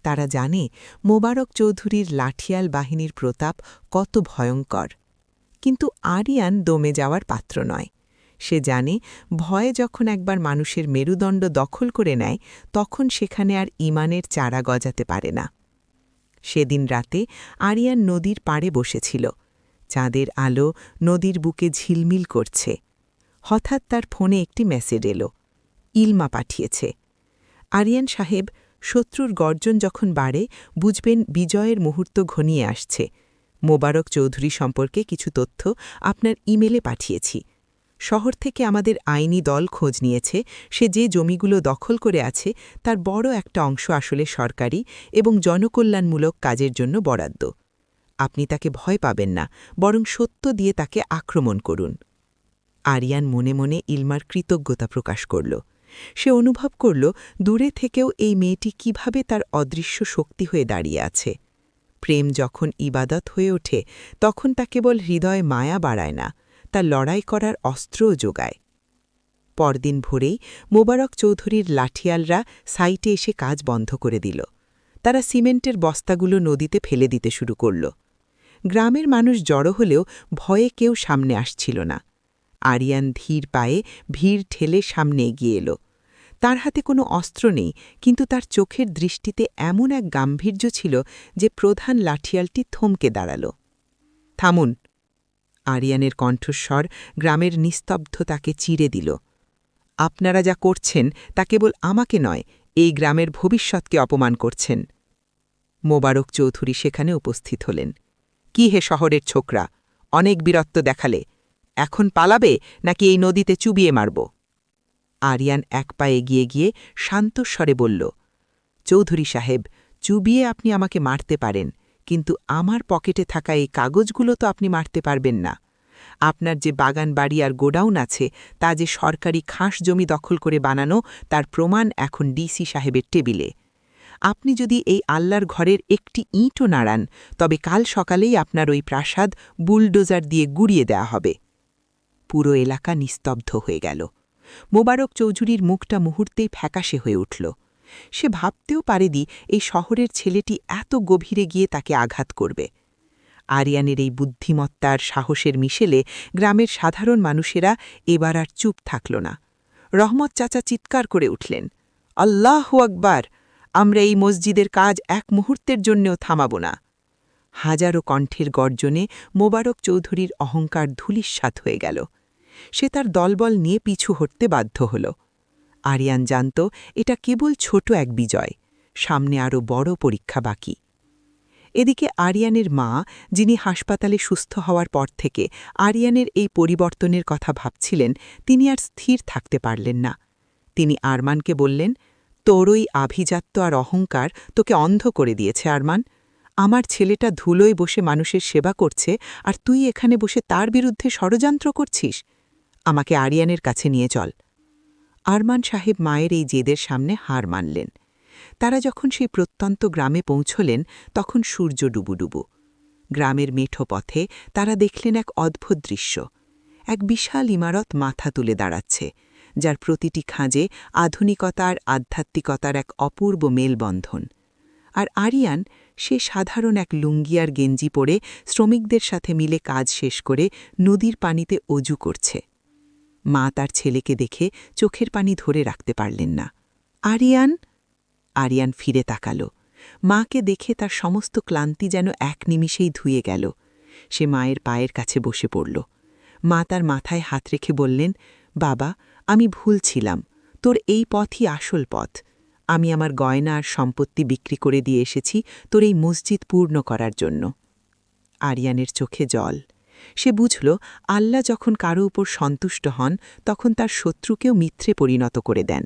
তারা জানে মোবারক চৌধুরীর লাঠিয়াল বাহিনীর প্রতাপ কত ভয়ঙ্কর। কিন্তু আরিয়ান দমে যাওয়ার পাত্র নয়। সে জানে ভয়ে যখন একবার মানুষের মেরুদণ্ড দখল করে নেয়, তখন সেখানে আর ঈমানের চারা গজাতে পারে না। সেদিন রাতে আরিয়ান নদীর পাড়ে বসেছিল। চাঁদের আলো নদীর বুকে ঝিলমিল করছে। হঠাৎ তার ফোনে একটি মেসেজ এলো। ইলমা পাঠিয়েছে। আরিয়ান সাহেব, শত্রুর গর্জন যখন বাড়ে, বুঝবেন বিজয়ের মুহূর্ত ঘনিয়ে আসছে। মোবারক চৌধুরী সম্পর্কে কিছু তথ্য আপনার ইমেলে পাঠিয়েছি। শহর থেকে আমাদের আইনি দল খোঁজ নিয়েছে, সে যে জমিগুলো দখল করে আছে তার বড় একটা অংশ আসলে সরকারি এবং জনকল্যাণমূলক কাজের জন্য বরাদ্দ। আপনি তাকে ভয় পাবেন না, বরং সত্য দিয়ে তাকে আক্রমণ করুন। আরিয়ান মনে মনে ইলমার কৃতজ্ঞতা প্রকাশ করল। সে অনুভব করল দূরে থেকেও এই মেয়েটি কিভাবে তার অদৃশ্য শক্তি হয়ে দাঁড়িয়ে আছে। প্রেম যখন ইবাদত হয়ে ওঠে, তখন তা কেবল হৃদয়ে মায়া বাড়ায় না, তা লড়াই করার অস্ত্রও যোগায়। পরদিন ভোরেই মোবারক চৌধুরীর লাঠিয়ালরা সাইটে এসে কাজ বন্ধ করে দিল। তারা সিমেন্টের বস্তাগুলো নদীতে ফেলে দিতে শুরু করল। গ্রামের মানুষ জড়ো হলেও ভয়ে কেউ সামনে আসছিল না। আরিয়ান ধীর পায়ে ভিড় ঠেলে সামনে এগিয়ে এলো। তার হাতে কোনো অস্ত্র নেই, কিন্তু তার চোখের দৃষ্টিতে এমন এক গাম্ভীর্য ছিল যে প্রধান লাঠিয়ালটি থমকে দাঁড়াল। থামুন! আরিয়ানের কণ্ঠস্বর গ্রামের নিস্তব্ধতাকে চিরে দিল। আপনারা যা করছেন তা কেবল আমাকে নয়, এই গ্রামের ভবিষ্যৎকে অপমান করছেন। মোবারক চৌধুরী সেখানে উপস্থিত হলেন। কি হে শহরের ছোকরা, অনেক বীরত্ব দেখালে, এখন পালাবে নাকি এই নদীতে চুবিয়ে মারব? আরিয়ান এক পা এগিয়ে গিয়ে শান্তস্বরে বলল, চৌধুরী সাহেব, চুবিয়ে আপনি আমাকে মারতে পারেন, কিন্তু আমার পকেটে থাকা এই কাগজগুলো তো আপনি মারতে পারবেন না। আপনার যে বাগান বাড়ি আর গোডাউন আছে, তা যে সরকারি খাস জমি দখল করে বানানো, তার প্রমাণ এখন ডিসি সাহেবের টেবিলে। আপনি যদি এই আল্লাহর ঘরের একটি ইঁটও নাড়ান, তবে কাল সকালেই আপনার ওই প্রাসাদ বুলডোজার দিয়ে গুড়িয়ে দেয়া হবে। পুরো এলাকা নিস্তব্ধ হয়ে গেল। মোবারক চৌধুরীর মুখটা মুহূর্তেই ফ্যাকাশে হয়ে উঠল। সে ভাবতেও পারেনি এই শহরের ছেলেটি এত গভীরে গিয়ে তাকে আঘাত করবে। আরিয়ানের এই বুদ্ধিমত্তার সাহসের মিশেলে গ্রামের সাধারণ মানুষেরা এবার আর চুপ থাকল না। রহমত চাচা চিৎকার করে উঠলেন, আল্লাহু আকবার! আমরা এই মসজিদের কাজ এক মুহূর্তের জন্যও থামাব না। হাজারো কণ্ঠের গর্জনে মোবারক চৌধুরীর অহংকার ধূলিসাৎ হয়ে গেল। সে তার দলবল নিয়ে পিছু হটতে বাধ্য হল। আরিয়ান জানত এটা কেবল ছোট এক বিজয়, সামনে আরও বড় পরীক্ষা বাকি। এদিকে আরিয়ানের মা, যিনি হাসপাতালে সুস্থ হওয়ার পর থেকে আরিয়ানের এই পরিবর্তনের কথা ভাবছিলেন, তিনি আর স্থির থাকতে পারলেন না। তিনি আরমানকে বললেন, তোর ওই আভিজাত্য আর অহংকার তোকে অন্ধ করে দিয়েছে আরমান। আমার ছেলেটা ধুলোয় বসে মানুষের সেবা করছে, আর তুই এখানে বসে তার বিরুদ্ধে ষড়যন্ত্র করছিস। আমাকে আরিয়ানের কাছে নিয়ে চল। আরমান সাহেব মায়ের এই জেদের সামনে হার মানলেন। তারা যখন সেই প্রত্যন্ত গ্রামে পৌঁছলেন, তখন সূর্য ডুবুডুবু। গ্রামের মেঠো পথে তারা দেখলেন এক অদ্ভুত দৃশ্য। এক বিশাল ইমারত মাথা তুলে দাঁড়াচ্ছে, যার প্রতিটি খাঁজে আধুনিকতা আর আধ্যাত্মিকতার এক অপূর্ব মেলবন্ধন। আর আরিয়ান, সে সাধারণ এক লুঙ্গি আর গেঞ্জি পরে শ্রমিকদের সাথে মিলে কাজ শেষ করে নদীর পানিতে অজু করছে। মা তার ছেলেকে দেখে চোখের পানি ধরে রাখতে পারলেন না। আরিয়ান! আরিয়ান ফিরে তাকাল। মাকে দেখে তার সমস্ত ক্লান্তি যেন এক নিমিষেই ধুয়ে গেল। সে মায়ের পায়ের কাছে বসে পড়ল। মা তার মাথায় হাত রেখে বললেন, বাবা, আমি ভুল ছিলাম, তোর এই পথই আসল পথ। আমি আমার গয়না আর সম্পত্তি বিক্রি করে দিয়ে এসেছি তোর এই মসজিদ পূর্ণ করার জন্য। আরিয়ানের চোখে জল। সে বুঝল আল্লাহ যখন কারো উপর সন্তুষ্ট হন তখন তার শত্রুকেও মিথ্যে পরিণত করে দেন।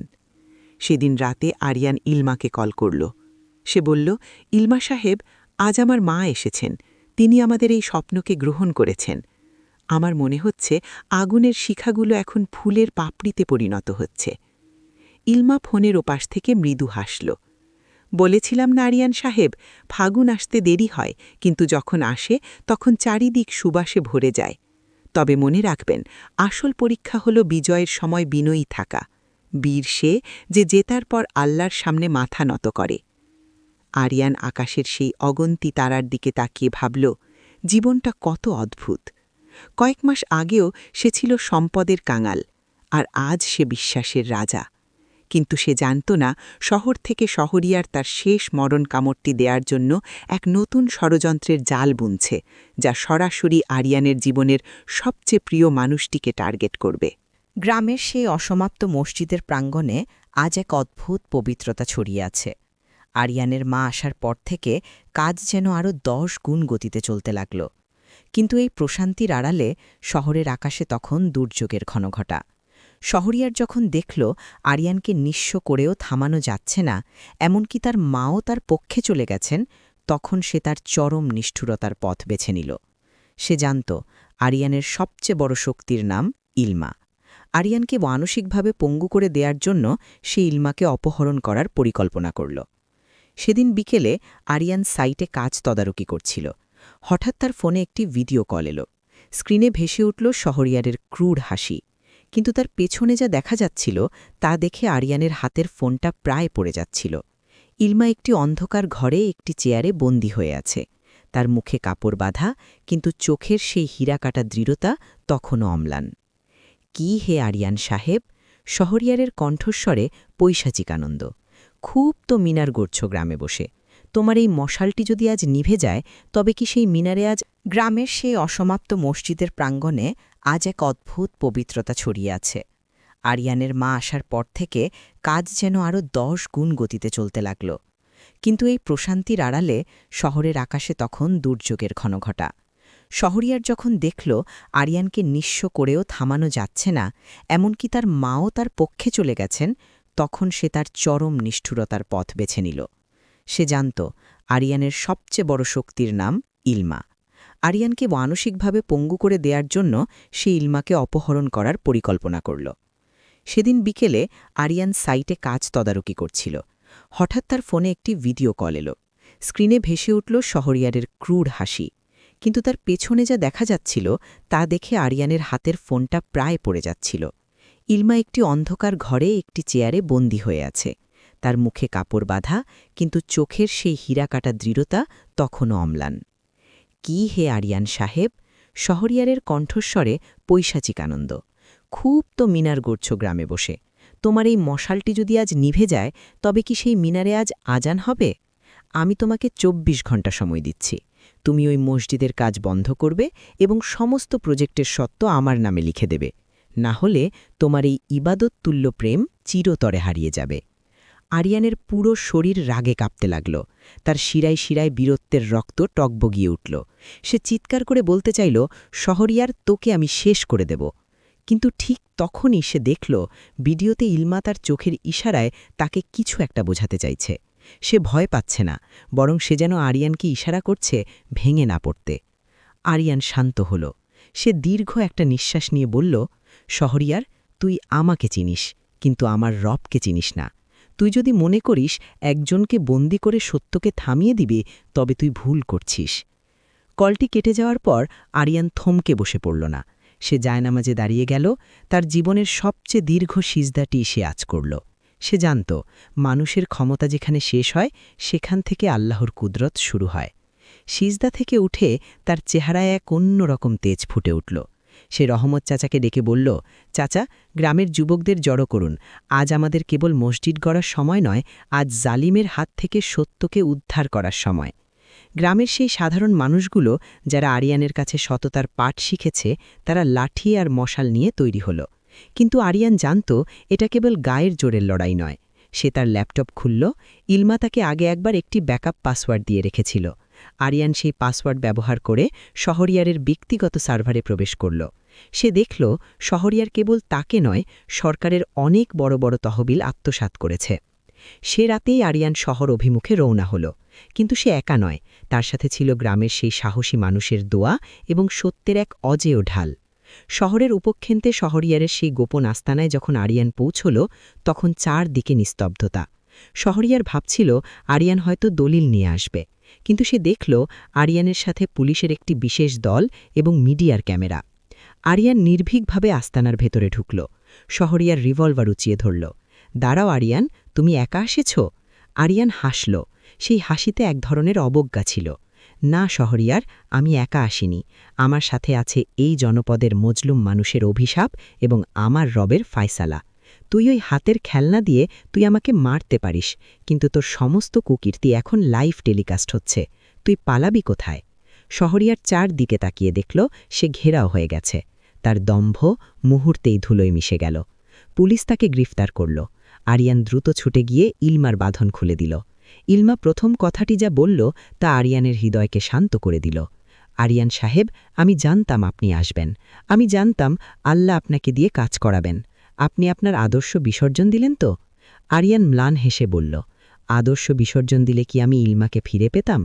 সেদিন রাতে আরিয়ান ইলমাকে কল করল। সে বলল, ইলমা সাহেব, আজ আমার মা এসেছেন, তিনি আমাদের এই স্বপ্নকে গ্রহণ করেছেন। আমার মনে হচ্ছে আগুনের শিখাগুলো এখন ফুলের পাপড়িতে পরিণত হচ্ছে। ইলমা ফোনের ওপাশ থেকে মৃদু হাসল। বলেছিলাম না আরিয়ান সাহেব, ফাগুন আসতে দেরি হয়, কিন্তু যখন আসে তখন চারিদিক সুবাসে ভরে যায়। তবে মনে রাখবেন, আসল পরীক্ষা হল বিজয়ের সময় বিনয়ী থাকা। বীর সে যে জেতার পর আল্লাহর সামনে মাথা নত করে। আরিয়ান আকাশের সেই অগন্তি তারার দিকে তাকিয়ে ভাবল, জীবনটা কত অদ্ভুত। কয়েক মাস আগেও সে ছিল সম্পদের কাঙাল, আর আজ সে বিশ্বাসের রাজা। কিন্তু সে জানত না, শহর থেকে শহরিয়ার তার শেষ মরণ কামড়টি দেওয়ার জন্য এক নতুন ষড়যন্ত্রের জাল বুনছে, যা সরাসরি আরিয়ানের জীবনের সবচেয়ে প্রিয় মানুষটিকে টার্গেট করবে। গ্রামের সেই অসমাপ্ত মসজিদের প্রাঙ্গণে আজ এক অদ্ভুত পবিত্রতা ছড়িয়ে আছে। আরিয়ানের মা আসার পর থেকে কাজ যেন আরও 10 গুণ গতিতে চলতে লাগল। কিন্তু এই প্রশান্তির আড়ালে শহরের আকাশে তখন দুর্যোগের ঘনঘটা। শহরিয়ার যখন দেখল আরিয়ানকে নিঃস্ব করেও থামানো যাচ্ছে না, এমনকি তার মাও তার পক্ষে চলে গেছেন, তখন সে তার চরম নিষ্ঠুরতার পথ বেছে নিল। সে জানত আরিয়ানের সবচেয়ে বড় শক্তির নাম ইলমা। আরিয়ানকে মানসিকভাবে পঙ্গু করে দেওয়ার জন্য সে ইলমাকে অপহরণ করার পরিকল্পনা করল। সেদিন বিকেলে আরিয়ান সাইটে কাজ তদারকি করছিল। হঠাৎ তার ফোনে একটি ভিডিও কল এলো। স্ক্রিনে ভেসে উঠল শহরিয়ারের ক্রূর হাসি। কিন্তু তার পেছনে যা দেখা যাচ্ছিল তা দেখে আরিয়ানের হাতের ফোনটা প্রায় পড়ে যাচ্ছিল। ইলমা একটি অন্ধকার ঘরে একটি চেয়ারে বন্দী হয়ে আছে। তার মুখে কাপড় বাঁধা, কিন্তু চোখের সেই হীরাকাটা দৃঢ়তা তখনও অম্লান। কি হে আরিয়ান সাহেব, শহরিয়ারের কণ্ঠস্বরে পৈশাচিক আনন্দ। খুব তো মিনার গড়ছ গ্রামে বসে। তোমার এই মশালটি যদি আজ নিভে যায়, তবে কি সেই মিনারে আজ? গ্রামের সেই অসমাপ্ত মসজিদের প্রাঙ্গণে আজ এক অদ্ভুত পবিত্রতা ছড়িয়ে আছে। আরিয়ানের মা আসার পর থেকে কাজ যেন আরও 10 গুণ গতিতে চলতে লাগল। কিন্তু এই প্রশান্তির আড়ালে শহরের আকাশে তখন দুর্যোগের ঘনঘটা। শহরিয়ার যখন দেখল আরিয়ানকে নিঃস্ব করেও থামানো যাচ্ছে না, এমনকি তার মাও তার পক্ষে চলে গেছেন, তখন সে তার চরম নিষ্ঠুরতার পথ বেছে নিল। সে জানত আরিয়ানের সবচেয়ে বড় শক্তির নাম ইলমা। আরিয়ানকে মানসিকভাবে পঙ্গু করে দেওয়ার জন্য সে ইলমাকে অপহরণ করার পরিকল্পনা করল। সেদিন বিকেলে আরিয়ান সাইটে কাজ তদারকি করছিল। হঠাৎ তার ফোনে একটি ভিডিও কল এলো। স্ক্রিনে ভেসে উঠল শহরিয়ারের ক্রূর হাসি। কিন্তু তার পেছনে যা দেখা যাচ্ছিল তা দেখে আরিয়ানের হাতের ফোনটা প্রায় পড়ে যাচ্ছিল। ইলমা একটি অন্ধকার ঘরে একটি চেয়ারে বন্দী হয়ে আছে। তার মুখে কাপড় বাঁধা, কিন্তু চোখের সেই হীরাকাটা দৃঢ়তা তখনও অম্লান। কি হে আরিয়ান সাহেব, শহরিয়ারের কণ্ঠস্বরে পৈশাচিক আনন্দ। খুব তো মিনার গড়ছ গ্রামে বসে। তোমার এই মশালটি যদি আজ নিভে যায়, তবে কি সেই মিনারে আজ আজান হবে? আমি তোমাকে 24 ঘণ্টা সময় দিচ্ছি। তুমি ওই মসজিদের কাজ বন্ধ করবে এবং সমস্ত প্রজেক্টের সত্ত্ব আমার নামে লিখে দেবে। না হলে তোমার এই ইবাদত তুল্য প্রেম চিরতরে হারিয়ে যাবে। আরিয়ানের পুরো শরীর রাগে কাঁপতে লাগল। তার শিরায় শিরায় বীরত্বের রক্ত টকবগিয়ে উঠল। সে চিৎকার করে বলতে চাইল, শহরিয়ার, তোকে আমি শেষ করে দেব। কিন্তু ঠিক তখনই সে দেখল ভিডিওতে ইলমা তার চোখের ইশারায় তাকে কিছু একটা বোঝাতে চাইছে। সে ভয় পাচ্ছে না, বরং সে যেন আরিয়ানকে ইশারা করছে ভেঙে না পড়তে। আরিয়ান শান্ত হল। সে দীর্ঘ একটা নিঃশ্বাস নিয়ে বলল, শহরিয়ার, তুই আমাকে চিনিস, কিন্তু আমার রবকে চিনিস না। তুই যদি মনে করিস একজনকে বন্দি করে সত্যকে থামিয়ে দিবি, তবে তুই ভুল করছিস। কলটি কেটে যাওয়ার পর আরিয়ান থমকে বসে পড়ল না। সে জায়নামাজে দাঁড়িয়ে গেল। তার জীবনের সবচেয়ে দীর্ঘ সিজদাটি সে আজ করল। সে জানত মানুষের ক্ষমতা যেখানে শেষ হয়, সেখান থেকে আল্লাহর কুদরত শুরু হয়। সিজদা থেকে উঠে তার চেহারায় এক অন্যরকম তেজ ফুটে উঠল। সে রহমত চাচাকে ডেকে বলল, চাচা, গ্রামের যুবকদের জড়ো করুন। আজ আমাদের কেবল মসজিদ গড়ার সময় নয়, আজ জালিমের হাত থেকে সত্যকে উদ্ধার করার সময়। গ্রামের সেই সাধারণ মানুষগুলো যারা আরিয়ানের কাছে সততার পাঠ শিখেছে, তারা লাঠি আর মশাল নিয়ে তৈরি হল। কিন্তু আরিয়ান জানত এটা কেবল গায়ের জোরের লড়াই নয়, সে তার ল্যাপটপ খুলল। ইলমা তাকে আগে একবার একটি ব্যাকআপ পাসওয়ার্ড দিয়ে রেখেছিল। আরিয়ান সেই পাসওয়ার্ড ব্যবহার করে শহরিয়ারের ব্যক্তিগত সার্ভারে প্রবেশ করল। সে দেখল শহরিয়ার কেবল তাকে নয়, সরকারের অনেক বড় বড় তহবিল আত্মসাৎ করেছে। সে রাতেই আরিয়ান শহর অভিমুখে রওনা হল। কিন্তু সে একা নয়, তার সাথে ছিল গ্রামের সেই সাহসী মানুষের দোয়া এবং সত্যের এক অজেয় ঢাল। শহরের উপক্ষেন্তে শহরিয়ারের সেই গোপন আস্তানায় যখন আরিয়ান পৌঁছল, তখন চারদিকে নিস্তব্ধতা। শহরিয়ার ভাবছিল আরিয়ান হয়তো দলিল নিয়ে আসবে, কিন্তু সে দেখল আরিয়ানের সাথে পুলিশের একটি বিশেষ দল এবং মিডিয়ার ক্যামেরা। আরিয়ান নির্ভীকভাবে আস্তানার ভেতরে ঢুকল। শহরিয়ার রিভলভার উঁচিয়ে ধরল। দাঁড়াও আরিয়ান, তুমি একা এসেছ? আরিয়ান হাসল। সেই হাসিতে এক ধরনের অবজ্ঞা ছিল। না শহরিয়ার, আমি একা আসিনি। আমার সাথে আছে এই জনপদের মজলুম মানুষের অভিশাপ এবং আমার রবের ফায়সালা। তুই ওই হাতের খেলনা দিয়ে তুই আমাকে মারতে পারিস, কিন্তু তোর সমস্ত কুকীর্তি এখন লাইভ টেলিকাস্ট হচ্ছে। তুই পালাবি কোথায়? শহরিয়ার চারদিকে তাকিয়ে দেখল সে ঘেরাও হয়ে গেছে। তার দম্ভ মুহূর্তেই ধুলোয় মিশে গেল। পুলিশ তাকে গ্রেফতার করল। আরিয়ান দ্রুত ছুটে গিয়ে ইলমার বাঁধন খুলে দিল। ইলমা প্রথম কথাটি যা বলল তা আরিয়ানের হৃদয়কে শান্ত করে দিল। আরিয়ান সাহেব, আমি জানতাম আপনি আসবেন। আমি জানতাম আল্লাহ আপনাকে দিয়ে কাজ করাবেন। আপনি আপনার আদর্শ বিসর্জন দিলেন তো? আরিয়ান ম্লান হেসে বলল, আদর্শ বিসর্জন দিলে কি আমি ইলমাকে ফিরে পেতাম?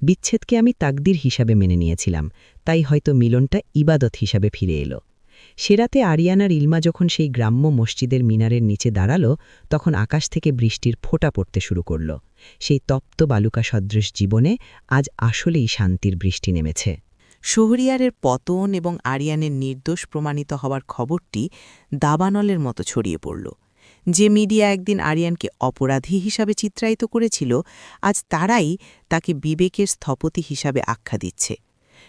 বিচ্ছেদকে আমি তাকদির হিসাবে মেনে নিয়েছিলাম, তাই হয়তো মিলনটা ইবাদত হিসাবে ফিরে এলো। সে রাতে আরিয়ান আর ইলমা যখন সেই গ্রাম্য মসজিদের মিনারের নিচে দাঁড়াল, তখন আকাশ থেকে বৃষ্টির ফোঁটা পড়তে শুরু করল। সেই তপ্ত বালুকা সদৃশ জীবনে আজ আসলেই শান্তির বৃষ্টি নেমেছে। শহরিয়ারের পতন এবং আরিয়ানের নির্দোষ প্রমাণিত হওয়ার খবরটি দাবানলের মতো ছড়িয়ে পড়ল। যে মিডিয়া একদিন আরিয়ানকে অপরাধী হিসাবে চিত্রায়িত করেছিল, আজ তারাই তাকে বিবেকের স্থপতি হিসাবে আখ্যা দিচ্ছে।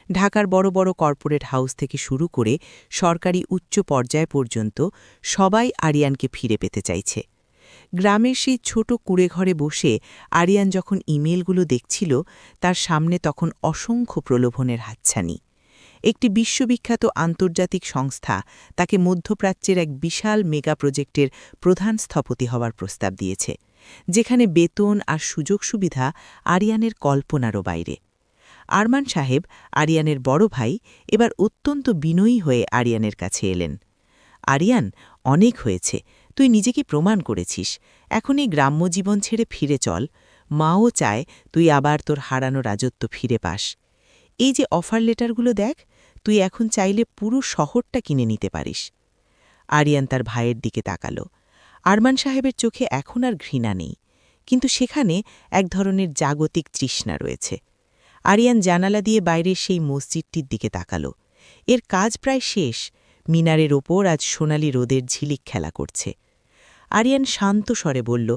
ঢাকার বড় বড় কর্পোরেট হাউস থেকে শুরু করে সরকারি উচ্চ পর্যায় পর্যন্ত সবাই আরিয়ানকে ফিরে পেতে চাইছে। গ্রামের সেই ছোট কুঁড়েঘরে বসে আরিয়ান যখন ইমেলগুলো দেখছিল, তার সামনে তখন অসংখ্য প্রলোভনের হাতছানি। একটি বিশ্ববিখ্যাত আন্তর্জাতিক সংস্থা তাকে মধ্যপ্রাচ্যের এক বিশাল মেগা প্রজেক্টের প্রধান স্থপতি হওয়ার প্রস্তাব দিয়েছে, যেখানে বেতন আর সুযোগ সুবিধা আরিয়ানের কল্পনারও বাইরে। আরমান সাহেব, আরিয়ানের বড় ভাই, এবার অত্যন্ত বিনয়ী হয়ে আরিয়ানের কাছে এলেন। আরিয়ান, অনেক হয়েছে, তুই নিজেকে প্রমাণ করেছিস। এখন এই গ্রাম্য জীবন ছেড়ে ফিরে চল। মাও চায় তুই আবার তোর হারানো রাজত্ব ফিরে পাস। এই যে অফার লেটারগুলো দেখ, তুই এখন চাইলে পুরো শহরটা কিনে নিতে পারিস। আরিয়ান তার ভাইয়ের দিকে তাকাল। আরমান সাহেবের চোখে এখন আর ঘৃণা নেই, কিন্তু সেখানে এক ধরনের জাগতিক তৃষ্ণা রয়েছে। আরিয়ান জানালা দিয়ে বাইরের সেই মসজিদটির দিকে তাকাল। এর কাজ প্রায় শেষ। মিনারের ওপর আজ সোনালি রোদের ঝিলিক খেলা করছে। আরিয়ান শান্ত স্বরে বলল,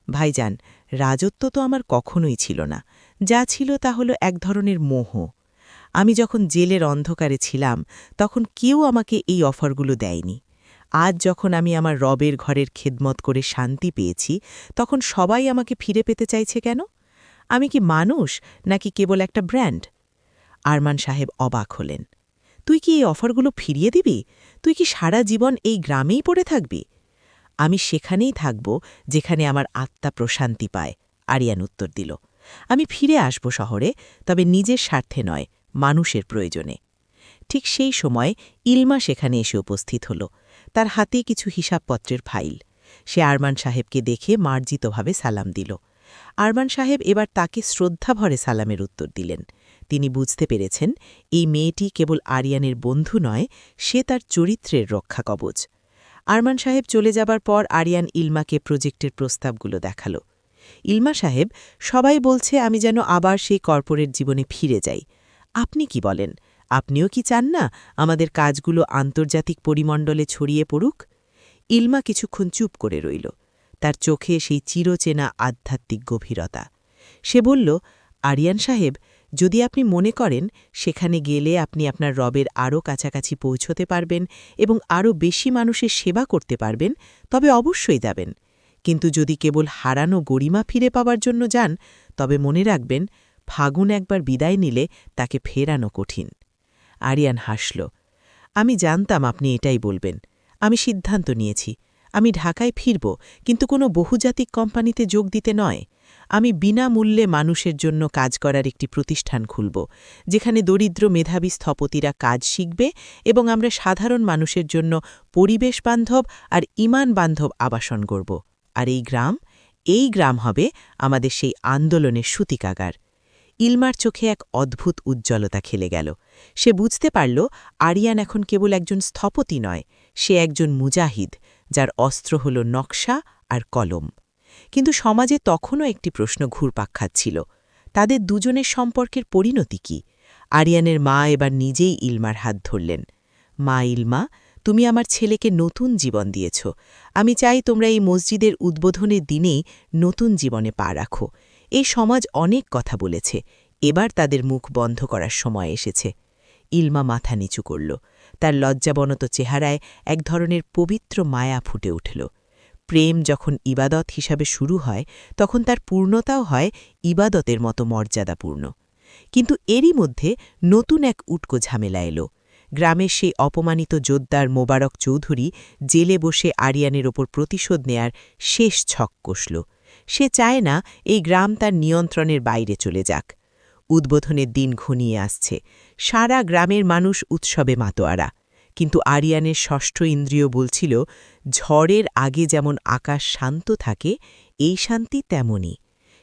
ভাইজান, রাজত্ব তো আমার কখনোই ছিল না। যা ছিল তা হলো এক ধরনের মোহ। আমি যখন জেলের অন্ধকারে ছিলাম, তখন কেউ আমাকে এই অফারগুলো দেয়নি। আজ যখন আমি আমার রবের ঘরের খেদমত করে শান্তি পেয়েছি, তখন সবাই আমাকে ফিরে পেতে চাইছে কেন? আমি কি মানুষ, নাকি কেবল একটা ব্র্যান্ড? আরমান সাহেব অবাক হলেন। তুই কি এই অফারগুলো ফিরিয়ে দিবি? তুই কি সারা জীবন এই গ্রামেই পড়ে থাকবি? আমি সেখানেই থাকব যেখানে আমার আত্মা প্রশান্তি পায়, আরিয়ান উত্তর দিল। আমি ফিরে আসব শহরে, তবে নিজের স্বার্থে নয়, মানুষের প্রয়োজনে। ঠিক সেই সময় ইলমা সেখানে এসে উপস্থিত হল। তার হাতে কিছু হিসাবপত্রের ফাইল। সে আরমান সাহেবকে দেখে মার্জিতভাবে সালাম দিল। আরমান সাহেব এবার তাকে শ্রদ্ধাভরে সালামের উত্তর দিলেন। তিনি বুঝতে পেরেছেন এই মেয়েটি কেবল আরিয়ানের বন্ধু নয়, সে তার চরিত্রের রক্ষা কবচ। আরমান সাহেব চলে যাবার পর আরিয়ান ইলমাকে প্রজেক্টের প্রস্তাবগুলো দেখাল। ইলমা সাহেব, সবাই বলছে আমি যেন আবার সেই কর্পোরেট জীবনে ফিরে যাই। আপনি কি বলেন? আপনিও কি চান না আমাদের কাজগুলো আন্তর্জাতিক পরিমণ্ডলে ছড়িয়ে পড়ুক? ইলমা কিছুক্ষণ চুপ করে রইল। তার চোখে সেই চিরচেনা আধ্যাত্মিক গভীরতা। সে বলল, আরিয়ান সাহেব, যদি আপনি মনে করেন সেখানে গেলে আপনি আপনার রবের আরও কাছাকাছি পৌঁছতে পারবেন এবং আরও বেশি মানুষের সেবা করতে পারবেন, তবে অবশ্যই যাবেন। কিন্তু যদি কেবল হারানো গরিমা ফিরে পাওয়ার জন্য যান, তবে মনে রাখবেন, ফাগুন একবার বিদায় নিলে তাকে ফেরানো কঠিন। আরিয়ান হাসল। আমি জানতাম আপনি এটাই বলবেন। আমি সিদ্ধান্ত নিয়েছি। আমি ঢাকায় ফিরব, কিন্তু কোনো বহুজাতিক কোম্পানিতে যোগ দিতে নয়। আমি বিনামূল্যে মানুষের জন্য কাজ করার একটি প্রতিষ্ঠান খুলব, যেখানে দরিদ্র মেধাবী স্থপতিরা কাজ শিখবে এবং আমরা সাধারণ মানুষের জন্য পরিবেশ বান্ধব আর ঈমান বান্ধব আবাসন গড়ব। আর এই গ্রাম হবে আমাদের সেই আন্দোলনের সূতিকাগার। ইলমার চোখে এক অদ্ভুত উজ্জ্বলতা খেলে গেল। সে বুঝতে পারল আরিয়ান এখন কেবল একজন স্থপতি নয়, সে একজন মুজাহিদ, যার অস্ত্র হল নকশা আর কলম। কিন্তু সমাজে তখনও একটি প্রশ্ন ঘুরপাক খাচ্ছিল, তাদের দুজনের সম্পর্কের পরিণতি কি? আরিয়ানের মা এবার নিজেই ইলমার হাত ধরলেন। মা ইলমা, তুমি আমার ছেলেকে নতুন জীবন দিয়েছ। আমি চাই তোমরা এই মসজিদের উদ্বোধনের দিনেই নতুন জীবনে পা রাখো। এই সমাজ অনেক কথা বলেছে, এবার তাদের মুখ বন্ধ করার সময় এসেছে। ইলমা মাথা নিচু করল। তার লজ্জাবনত চেহারায় এক ধরনের পবিত্র মায়া ফুটে উঠল। প্রেম যখন ইবাদত হিসাবে শুরু হয়, তখন তার পূর্ণতাও হয় ইবাদতের মতো মর্যাদাপূর্ণ। কিন্তু এরই মধ্যে নতুন এক উটকো ঝামেলা এলো। গ্রামের সেই অপমানিত জোদ্দার মোবারক চৌধুরী জেলে বসে আরিয়ানের ওপর প্রতিশোধ নেয়ার শেষ ছক কষল। সে চায় না এই গ্রাম তার নিয়ন্ত্রণের বাইরে চলে যাক। উদ্বোধনের দিন ঘনিয়ে আসছে, সারা গ্রামের মানুষ উৎসবে মাতোয়ারা। কিন্তু আরিয়ানের ষষ্ঠ ইন্দ্রিয় বলছিল, ঝড়ের আগে যেমন আকাশ শান্ত থাকে, এই শান্তি তেমনই।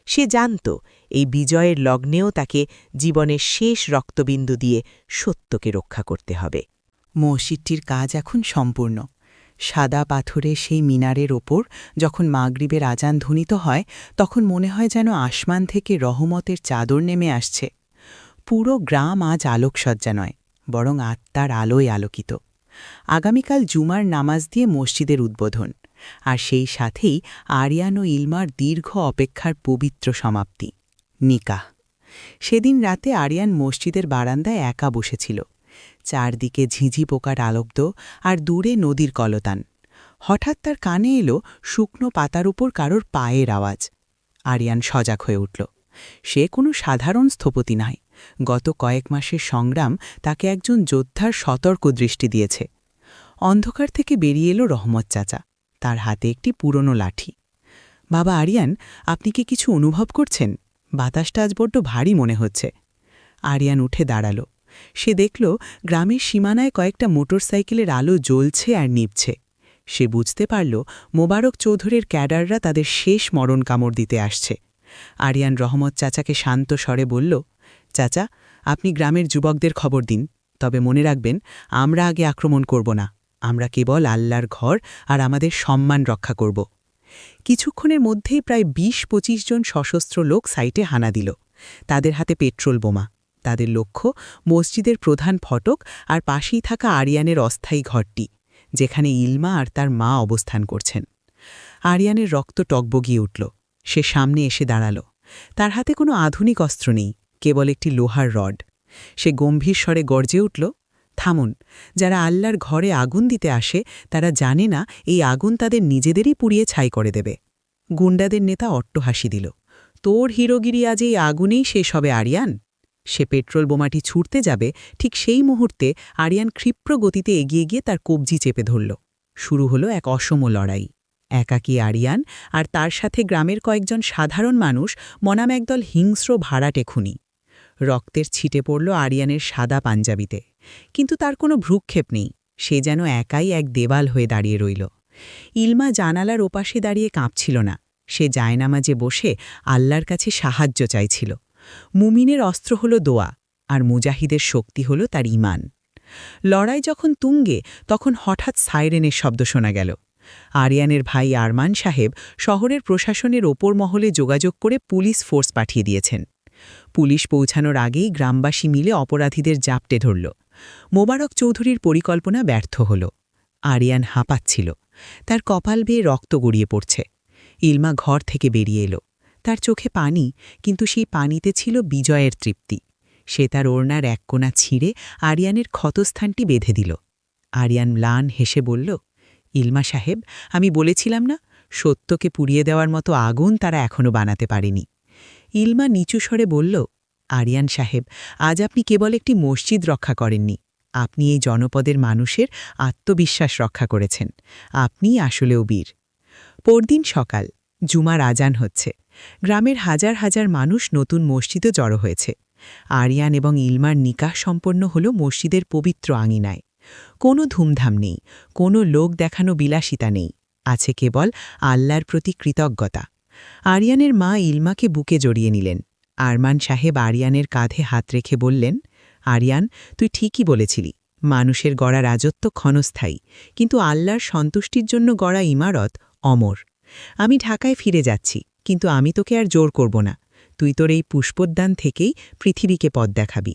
সে জানত এই বিজয়ের লগ্নেও তাকে জীবনের শেষ রক্তবিন্দু দিয়ে সত্যকে রক্ষা করতে হবে। মসজিদটির কাজ এখন সম্পূর্ণ। সাদা পাথরে সেই মিনারের ওপর যখন মাগরিবের আজান ধ্বনিত হয়, তখন মনে হয় যেন আসমান থেকে রহমতের চাদর নেমে আসছে। পুরো গ্রাম আজ আলোকসজ্জা নয়, বরং আত্মার আলোয় আলোকিত। আগামীকাল জুমার নামাজ দিয়ে মসজিদের উদ্বোধন, আর সেই সাথেই আরিয়ান ও ইলমার দীর্ঘ অপেক্ষার পবিত্র সমাপ্তি, নিকাহ। সেদিন রাতে আরিয়ান মসজিদের বারান্দায় একা বসেছিল। চারদিকে ঝিঝি পোকার আলোব্ধ আর দূরে নদীর কলতান। হঠাৎ তার কানে এলো শুকনো পাতার উপর কারোর পায়ের আওয়াজ। আরিয়ান সজাগ হয়ে উঠল। সে কোনো সাধারণ স্থপতি নয়, গত কয়েক মাসের সংগ্রাম তাকে একজন যোদ্ধার সতর্ক দৃষ্টি দিয়েছে। অন্ধকার থেকে বেরিয়ে এলো রহমত চাচা, তার হাতে একটি পুরনো লাঠি। বাবা আরিয়ান, আপনি কি কিছু অনুভব করছেন? বাতাসটা আজ বড্ড ভারী মনে হচ্ছে। আরিয়ান উঠে দাঁড়াল। সে দেখল গ্রামের সীমানায় কয়েকটা মোটরসাইকেলের আলো জ্বলছে আর নিভছে। সে বুঝতে পারল মোবারক চৌধুরীর ক্যাডাররা তাদের শেষ মরণ কামড় দিতে আসছে। আরিয়ান রহমত চাচাকে শান্ত স্বরে বলল, চাচা, আপনি গ্রামের যুবকদের খবর দিন, তবে মনে রাখবেন, আমরা আগে আক্রমণ করব না। আমরা কেবল আল্লাহর ঘর আর আমাদের সম্মান রক্ষা করব। কিছুক্ষণের মধ্যেই প্রায় ২০-২৫ জন সশস্ত্র লোক সাইটে হানা দিল। তাদের হাতে পেট্রোল বোমা। তাদের লক্ষ্য মসজিদের প্রধান ফটক আর পাশেই থাকা আরিয়ানের অস্থায়ী ঘরটি, যেখানে ইলমা আর তার মা অবস্থান করছেন। আরিয়ানের রক্ত টগবগিয়ে উঠল। সে সামনে এসে দাঁড়াল। তার হাতে কোনো আধুনিক অস্ত্র নেই, কেবল একটি লোহার রড। সে গম্ভীর স্বরে গর্জে উঠল, থামুন। যারা আল্লাহর ঘরে আগুন দিতে আসে, তারা জানে না এই আগুন তাদের নিজেদেরই পুড়িয়ে ছাই করে দেবে। গুন্ডাদের নেতা অট্টহাসি দিল, তোর হিরোগিরি আজ এই আগুনেই শেষ হবে আরিয়ান। সে পেট্রোল বোমাটি ছুটতে যাবে, ঠিক সেই মুহূর্তে আরিয়ান ক্ষিপ্র গতিতে এগিয়ে গিয়ে তার কবজি চেপে ধরল। শুরু হলো এক অসম লড়াই। একাকী আরিয়ান আর তার সাথে গ্রামের কয়েকজন সাধারণ মানুষ মনাম একদল হিংস্র ভাড়াটে খুনি। রক্তের ছিটে পড়ল আরিয়ানের সাদা পাঞ্জাবিতে, কিন্তু তার কোনো ভ্রুক্ষেপ নেই। সে যেন একাই এক দেওয়াল হয়ে দাঁড়িয়ে রইল। ইলমা জানালার ওপাশে দাঁড়িয়ে কাঁপছিল না। সে জায়নামাজে বসে আল্লাহর কাছে সাহায্য চাইছিল। মুমিনের অস্ত্র হল দোয়া, আর মুজাহিদের শক্তি হল তার ঈমান। লড়াই যখন তুঙ্গে, তখন হঠাৎ সাইরেনের শব্দ শোনা গেল। আরিয়ানের ভাই আরমান সাহেব শহরের প্রশাসনের ওপর মহলে যোগাযোগ করে পুলিশ ফোর্স পাঠিয়ে দিয়েছেন। পুলিশ পৌঁছানোর আগেই গ্রামবাসী মিলে অপরাধীদের জাপটে ধরল। মোবারক চৌধুরীর পরিকল্পনা ব্যর্থ হল। আরিয়ান হাঁপাচ্ছিল, তার কপাল বেয়ে রক্ত গড়িয়ে পড়ছে। ইলমা ঘর থেকে বেরিয়ে এলো। তার চোখে পানি, কিন্তু সেই পানিতে ছিল বিজয়ের তৃপ্তি। সে তার ওড়নার এক কোণা ছিঁড়ে আরিয়ানের ক্ষতস্থানটি বেঁধে দিল। আরিয়ান ম্লান হেসে বলল, ইলমা সাহেব, আমি বলেছিলাম না, সত্যকে পুড়িয়ে দেওয়ার মতো আগুন তারা এখনও বানাতে পারেনি। ইলমা নিচু স্বরে বলল, আরিয়ান সাহেব, আজ আপনি কেবল একটি মসজিদ রক্ষা করেননি, আপনি এই জনপদের মানুষের আত্মবিশ্বাস রক্ষা করেছেন। আপনিই আসলেও বীর। পরদিন সকাল, জুমার আজান হচ্ছে। গ্রামের হাজার হাজার মানুষ নতুন মসজিদে জড়ো হয়েছে। আরিয়ান এবং ইলমার নিকাহ সম্পন্ন হল মসজিদের পবিত্র আঙিনায়। কোনো ধুমধাম নেই, কোনো লোক দেখানো বিলাসিতা নেই, আছে কেবল আল্লাহর প্রতি কৃতজ্ঞতা। আরিয়ানের মা ইলমাকে বুকে জড়িয়ে নিলেন। আরমান সাহেব আরিয়ানের কাঁধে হাত রেখে বললেন, আরিয়ান, তুই ঠিকই বলেছিলি, মানুষের গড়া রাজত্ব ক্ষণস্থায়ী, কিন্তু আল্লাহর সন্তুষ্টির জন্য গড়া ইমারত অমর। আমি ঢাকায় ফিরে যাচ্ছি, কিন্তু আমি তোকে আর জোর করব না। তুই তোর এই পুষ্পোদ্যান থেকেই পৃথিবীকে পথ দেখাবি।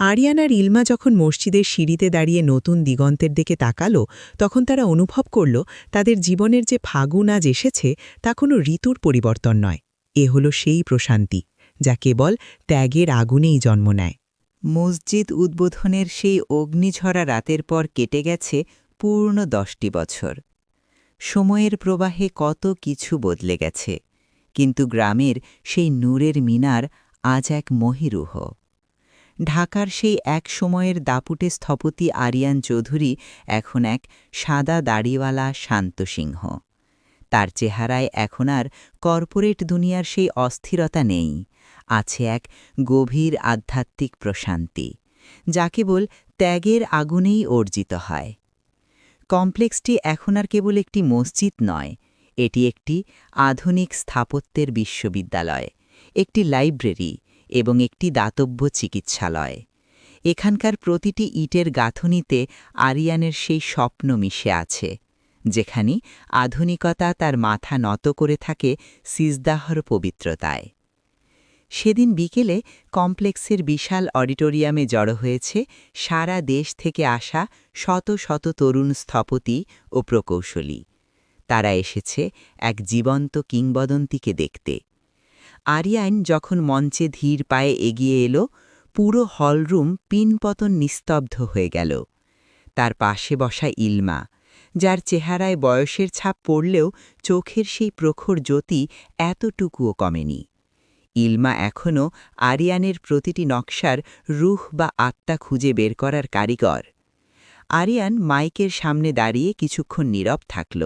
আরিয়ান আর ইলমা যখন মসজিদের সিঁড়িতে দাঁড়িয়ে নতুন দিগন্তের দিকে তাকালো, তখন তারা অনুভব করল তাদের জীবনের যে ফাগুন আজ এসেছে তা কোনো ঋতুর পরিবর্তন নয়। এ হল সেই প্রশান্তি যা কেবল ত্যাগের আগুনেই জন্ম নেয়। মসজিদ উদ্বোধনের সেই অগ্নিঝরা রাতের পর কেটে গেছে পূর্ণ 10টি বছর। সময়ের প্রবাহে কত কিছু বদলে গেছে, কিন্তু গ্রামের সেই নূরের মিনার আজ এক মহিরুহ। ঢাকার সেই এক সময়ের দাপুটে স্থপতি আরিয়ান চৌধুরী এখন এক সাদা দাড়িওয়ালা শান্ত সিংহ। তার চেহারায় এখন আর কর্পোরেট দুনিয়ার সেই অস্থিরতা নেই, আছে এক গভীর আধ্যাত্মিক প্রশান্তি, যা কেবল ত্যাগের আগুনেই অর্জিত হয়। কমপ্লেক্সটি এখন আর কেবল একটি মসজিদ নয়, এটি একটি আধুনিক স্থাপত্যের বিশ্ববিদ্যালয়, একটি লাইব্রেরি এবং একটি দাতব্য চিকিৎসালয়। এখানকার প্রতিটি ইটের গাঁথনিতে আরিয়ানের সেই স্বপ্ন মিশে আছে, যেখানে আধুনিকতা তার মাথা নত করে থাকে সিজদাহর পবিত্রতায়। সেদিন বিকেলে কমপ্লেক্সের বিশাল অডিটোরিয়ামে জড়ো হয়েছে সারা দেশ থেকে আসা শত শত তরুণ স্থপতি ও প্রকৌশলী। তারা এসেছে এক জীবন্ত কিংবদন্তিকে দেখতে। আরিয়ান যখন মঞ্চে ধীর পায়ে এগিয়ে এলো, পুরো হলরুম পিনপতন নিস্তব্ধ হয়ে গেল। তার পাশে বসা ইলমা, যার চেহারায় বয়সের ছাপ পড়লেও চোখের সেই প্রখর জ্যোতি এতটুকুও কমেনি। ইলমা এখনও আরিয়ানের প্রতিটি নকশার রুহ বা আত্মা খুঁজে বের করার কারিগর। আরিয়ান মাইকের সামনে দাঁড়িয়ে কিছুক্ষণ নীরব থাকল।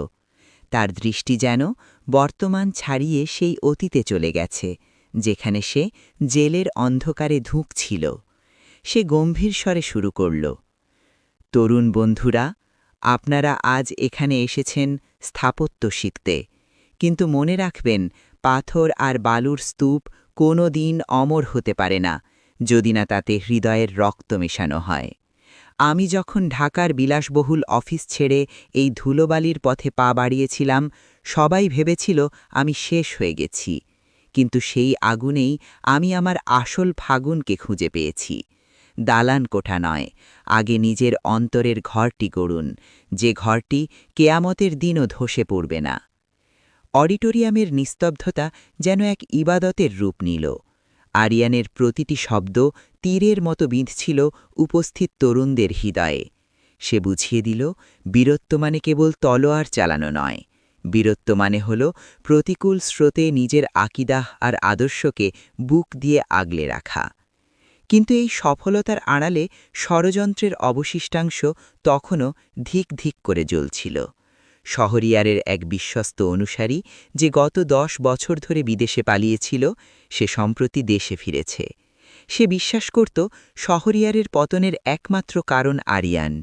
তার দৃষ্টি যেন বর্তমান ছাড়িয়ে সেই অতীতে চলে গেছে, যেখানে সে জেলের অন্ধকারে ধুঁকছিল। সে গম্ভীর স্বরে শুরু করল, তরুণ বন্ধুরা, আপনারা আজ এখানে এসেছেন স্থাপত্য শিখতে, কিন্তু মনে রাখবেন, পাথর আর বালুর স্তূপ কোনো দিন অমর হতে পারে না যদি না তাতে হৃদয়ের রক্ত মেশানো হয়। আমি যখন ঢাকার বিলাসবহুল অফিস ছেড়ে এই ধুলোবালির পথে পা বাড়িয়েছিলাম, সবাই ভেবেছিল আমি শেষ হয়ে গেছি, কিন্তু সেই আগুনেই আমি আমার আসল ফাগুনকে খুঁজে পেয়েছি। দালান কোঠা নয়, আগে নিজের অন্তরের ঘরটি গড়ুন, যে ঘরটি কেয়ামতের দিনও ধসে পড়বে না। অডিটোরিয়ামের নিস্তব্ধতা যেন এক ইবাদতের রূপ নিল। আরিয়ানের প্রতিটি শব্দ তীরের মতো বিঁধছিল উপস্থিত তরুণদের হৃদয়ে। সে বুঝিয়ে দিল, বীরত্ব মানে কেবল তলোয়ার চালানো নয়, বীরত্ব মানে হল প্রতিকূল স্রোতে নিজের আকিদাহ আর আদর্শকে বুক দিয়ে আগলে রাখা। কিন্তু এই সফলতার আড়ালে ষড়যন্ত্রের অবশিষ্টাংশ তখনও ধিক ধিক করে জ্বলছিল। শহরিয়ারের এক বিশ্বস্ত অনুসারী, যে গত 10 বছর ধরে বিদেশে পালিয়েছিল, সে সম্প্রতি দেশে ফিরেছে। সে বিশ্বাস করত শহরিয়ারের পতনের একমাত্র কারণ আরিয়ান।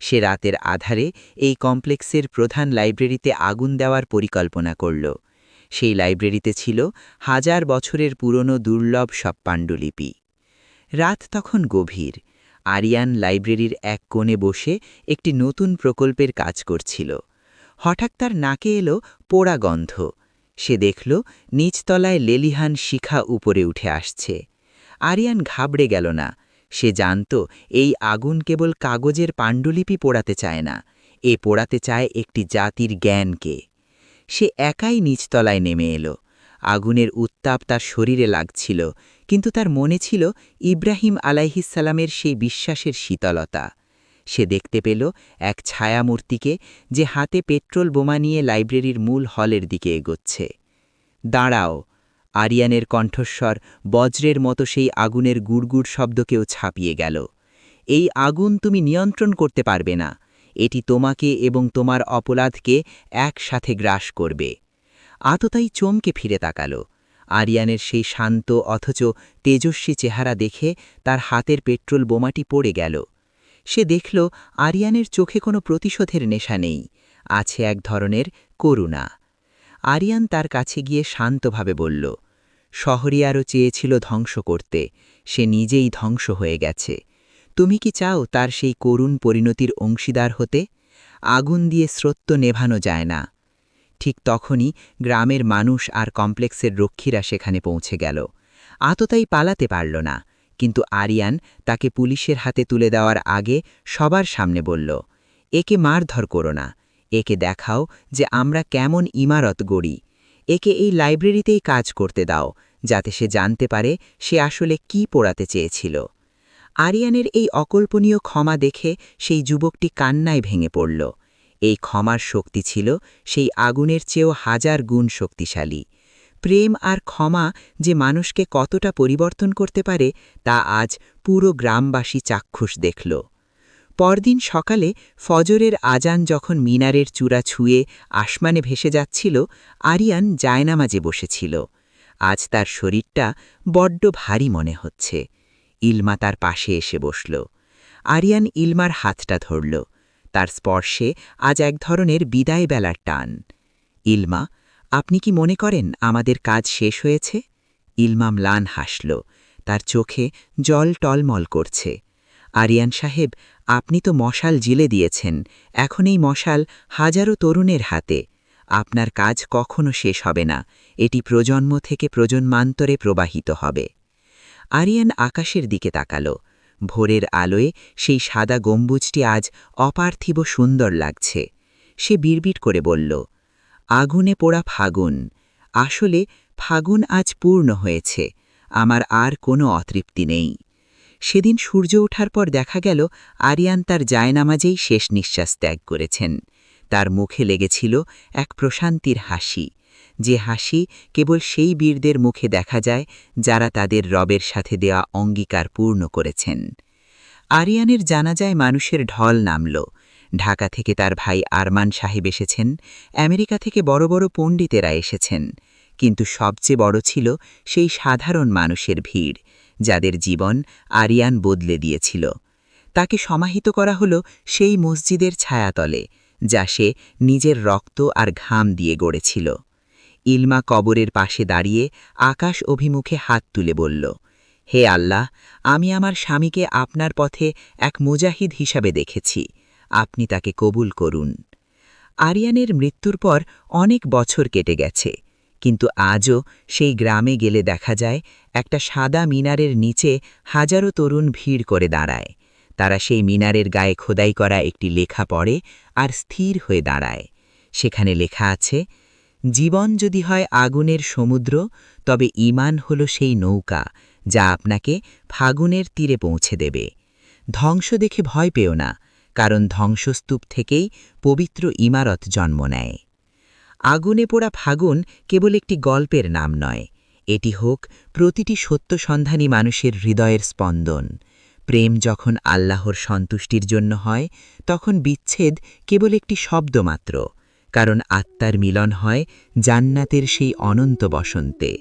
সে রাতের আধারে এই কমপ্লেক্সের প্রধান লাইব্রেরিতে আগুন দেওয়ার পরিকল্পনা করল। সেই লাইব্রেরিতে ছিল 1000 বছরের পুরনো দুর্লভ সব পাণ্ডুলিপি। রাত তখন গভীর। আরিয়ান লাইব্রেরির এক কোণে বসে একটি নতুন প্রকল্পের কাজ করছিল। হঠাৎ তার নাকে এলো পোড়া গন্ধ। সে দেখল নিচতলায় লেলিহান শিখা উপরে উঠে আসছে। আরিয়ান ঘাবড়ে গেল না। সে জানত এই আগুন কেবল কাগজের পাণ্ডুলিপি পোড়াতে চায় না, এ পোড়াতে চায় একটি জাতির জ্ঞানকে। সে একাই নিচতলায় নেমে এলো। আগুনের উত্তাপ তার শরীরে লাগছিল, কিন্তু তার মনে ছিল ইব্রাহিম আলাইহিসসালামের সেই বিশ্বাসের শীতলতা। সে দেখতে পেল এক ছায়ামূর্তিকে, যে হাতে পেট্রোল বোমা নিয়ে লাইব্রেরির মূল হলের দিকে এগোচ্ছে। দাঁড়াও! আরিয়ানের কণ্ঠস্বর বজ্রের মতো সেই আগুনের গুড়গুড় শব্দকেও ছাপিয়ে গেল। এই আগুন তুমি নিয়ন্ত্রণ করতে পারবে না, এটি তোমাকে এবং তোমার অপরাধকে একসাথে গ্রাস করবে। আততায়ী চমকে ফিরে তাকাল। আরিয়ানের সেই শান্ত অথচ তেজস্বী চেহারা দেখে তার হাতের পেট্রোল বোমাটি পড়ে গেল। সে দেখল আরিয়ানের চোখে কোনো প্রতিশোধের নেশা নেই, আছে এক ধরনের করুণা। আরিয়ান তার কাছে গিয়ে শান্তভাবে বলল, শহরিয়ারও চেয়েছিল ধ্বংস করতে, সে নিজেই ধ্বংস হয়ে গেছে। তুমি কি চাও তার সেই করুণ পরিণতির অংশীদার হতে? আগুন দিয়ে স্রোত নেভানো যায় না। ঠিক তখনই গ্রামের মানুষ আর কমপ্লেক্সের রক্ষীরা সেখানে পৌঁছে গেল। আততায়ী পালাতে পারল না, কিন্তু আরিয়ান তাকে পুলিশের হাতে তুলে দেওয়ার আগে সবার সামনে বলল, একে মারধর করো না, একে দেখাও যে আমরা কেমন ইমারত গড়ি। একে এই লাইব্রেরিতেই কাজ করতে দাও, যাতে সে জানতে পারে সে আসলে কি পড়াতে চেয়েছিল। আরিয়ানের এই অকল্পনীয় ক্ষমা দেখে সেই যুবকটি কান্নায় ভেঙে পড়ল। এই ক্ষমার শক্তি ছিল সেই আগুনের চেয়েও 1000 গুণ শক্তিশালী। প্রেম আর ক্ষমা যে মানুষকে কতটা পরিবর্তন করতে পারে তা আজ পুরো গ্রামবাসী চাক্ষুষ দেখল। পরদিন সকালে ফজরের আজান যখন মিনারের চূড়া ছুঁয়ে আসমানে ভেসে যাচ্ছিল, আরিয়ান জায়নামাজে বসেছিল। আজ তার শরীরটা বড্ড ভারী মনে হচ্ছে। ইলমা তার পাশে এসে বসল। আরিয়ান ইলমার হাতটা ধরল। তার স্পর্শে আজ এক ধরনের বিদায় বেলার টান। ইলমা, আপনি কি মনে করেন আমাদের কাজ শেষ হয়েছে? ইলমা ম্লান হাসল, তার চোখে জল টলমল করছে। আরিয়ান সাহেব, আপনি তো মশাল জিলে দিয়েছেন, এখন এই মশাল হাজারো তরুণের হাতে। আপনার কাজ কখনো শেষ হবে না, এটি প্রজন্ম থেকে প্রজন্মান্তরে প্রবাহিত হবে। আরিয়ান আকাশের দিকে তাকাল। ভোরের আলোয় সেই সাদা গম্বুজটি আজ অপার্থিব সুন্দর লাগছে। সে বিড়বিড় করে বলল, আগুনে পোড়া ফাগুন। আসলে ফাগুন আজ পূর্ণ হয়েছে, আমার আর কোনো অতৃপ্তি নেই। সেদিন সূর্য ওঠার পর দেখা গেল আরিয়ান তার জায়নামাজেই শেষ নিঃশ্বাস ত্যাগ করেছেন। তার মুখে লেগেছিল এক প্রশান্তির হাসি, যে হাসি কেবল সেই বীরদের মুখে দেখা যায় যারা তাদের রবের সাথে দেওয়া অঙ্গীকার পূর্ণ করেছেন। আরিয়ানের জানাজায় মানুষের ঢল নামল। ঢাকা থেকে তার ভাই আরমান সাহেব এসেছেন, আমেরিকা থেকে বড় বড় পণ্ডিতেরা এসেছেন, কিন্তু সবচেয়ে বড় ছিল সেই সাধারণ মানুষের ভিড়, যাদের জীবন আরিয়ান বদলে দিয়েছিল। তাকে সমাহিত করা হল সেই মসজিদের ছায়াতলে, যা সে নিজের রক্ত আর ঘাম দিয়ে গড়েছিল। ইলমা কবরের পাশে দাঁড়িয়ে আকাশ অভিমুখে হাত তুলে বলল, হে আল্লাহ, আমি আমার স্বামীকে আপনার পথে এক মুজাহিদ হিসাবে দেখেছি, আপনি তাকে কবুল করুন। আরিয়ানের মৃত্যুর পর অনেক বছর কেটে গেছে, কিন্তু আজও সেই গ্রামে গেলে দেখা যায় একটা সাদা মিনারের নিচে হাজারো তরুণ ভিড় করে দাঁড়ায়। তারা সেই মিনারের গায়ে খোদাই করা একটি লেখা পড়ে আর স্থির হয়ে দাঁড়ায়। সেখানে লেখা আছে, জীবন যদি হয় আগুনের সমুদ্র, তবে ঈমান হল সেই নৌকা যা আপনাকে ফাগুনের তীরে পৌঁছে দেবে। ধ্বংস দেখে ভয় পেও না, কারণ ধ্বংসস্তূপ থেকেই পবিত্র ইমারত জন্ম নেয়। আগুনে পোড়া ফাগুন কেবল একটি গল্পের নাম নয়, এটি হোক প্রতিটি সত্যসন্ধানী মানুষের হৃদয়ের স্পন্দন। প্রেম যখন আল্লাহর সন্তুষ্টির জন্য হয়, তখন বিচ্ছেদ কেবল একটি শব্দ মাত্র, কারণ আত্মার মিলন হয় জান্নাতের সেই অনন্ত বসন্তে।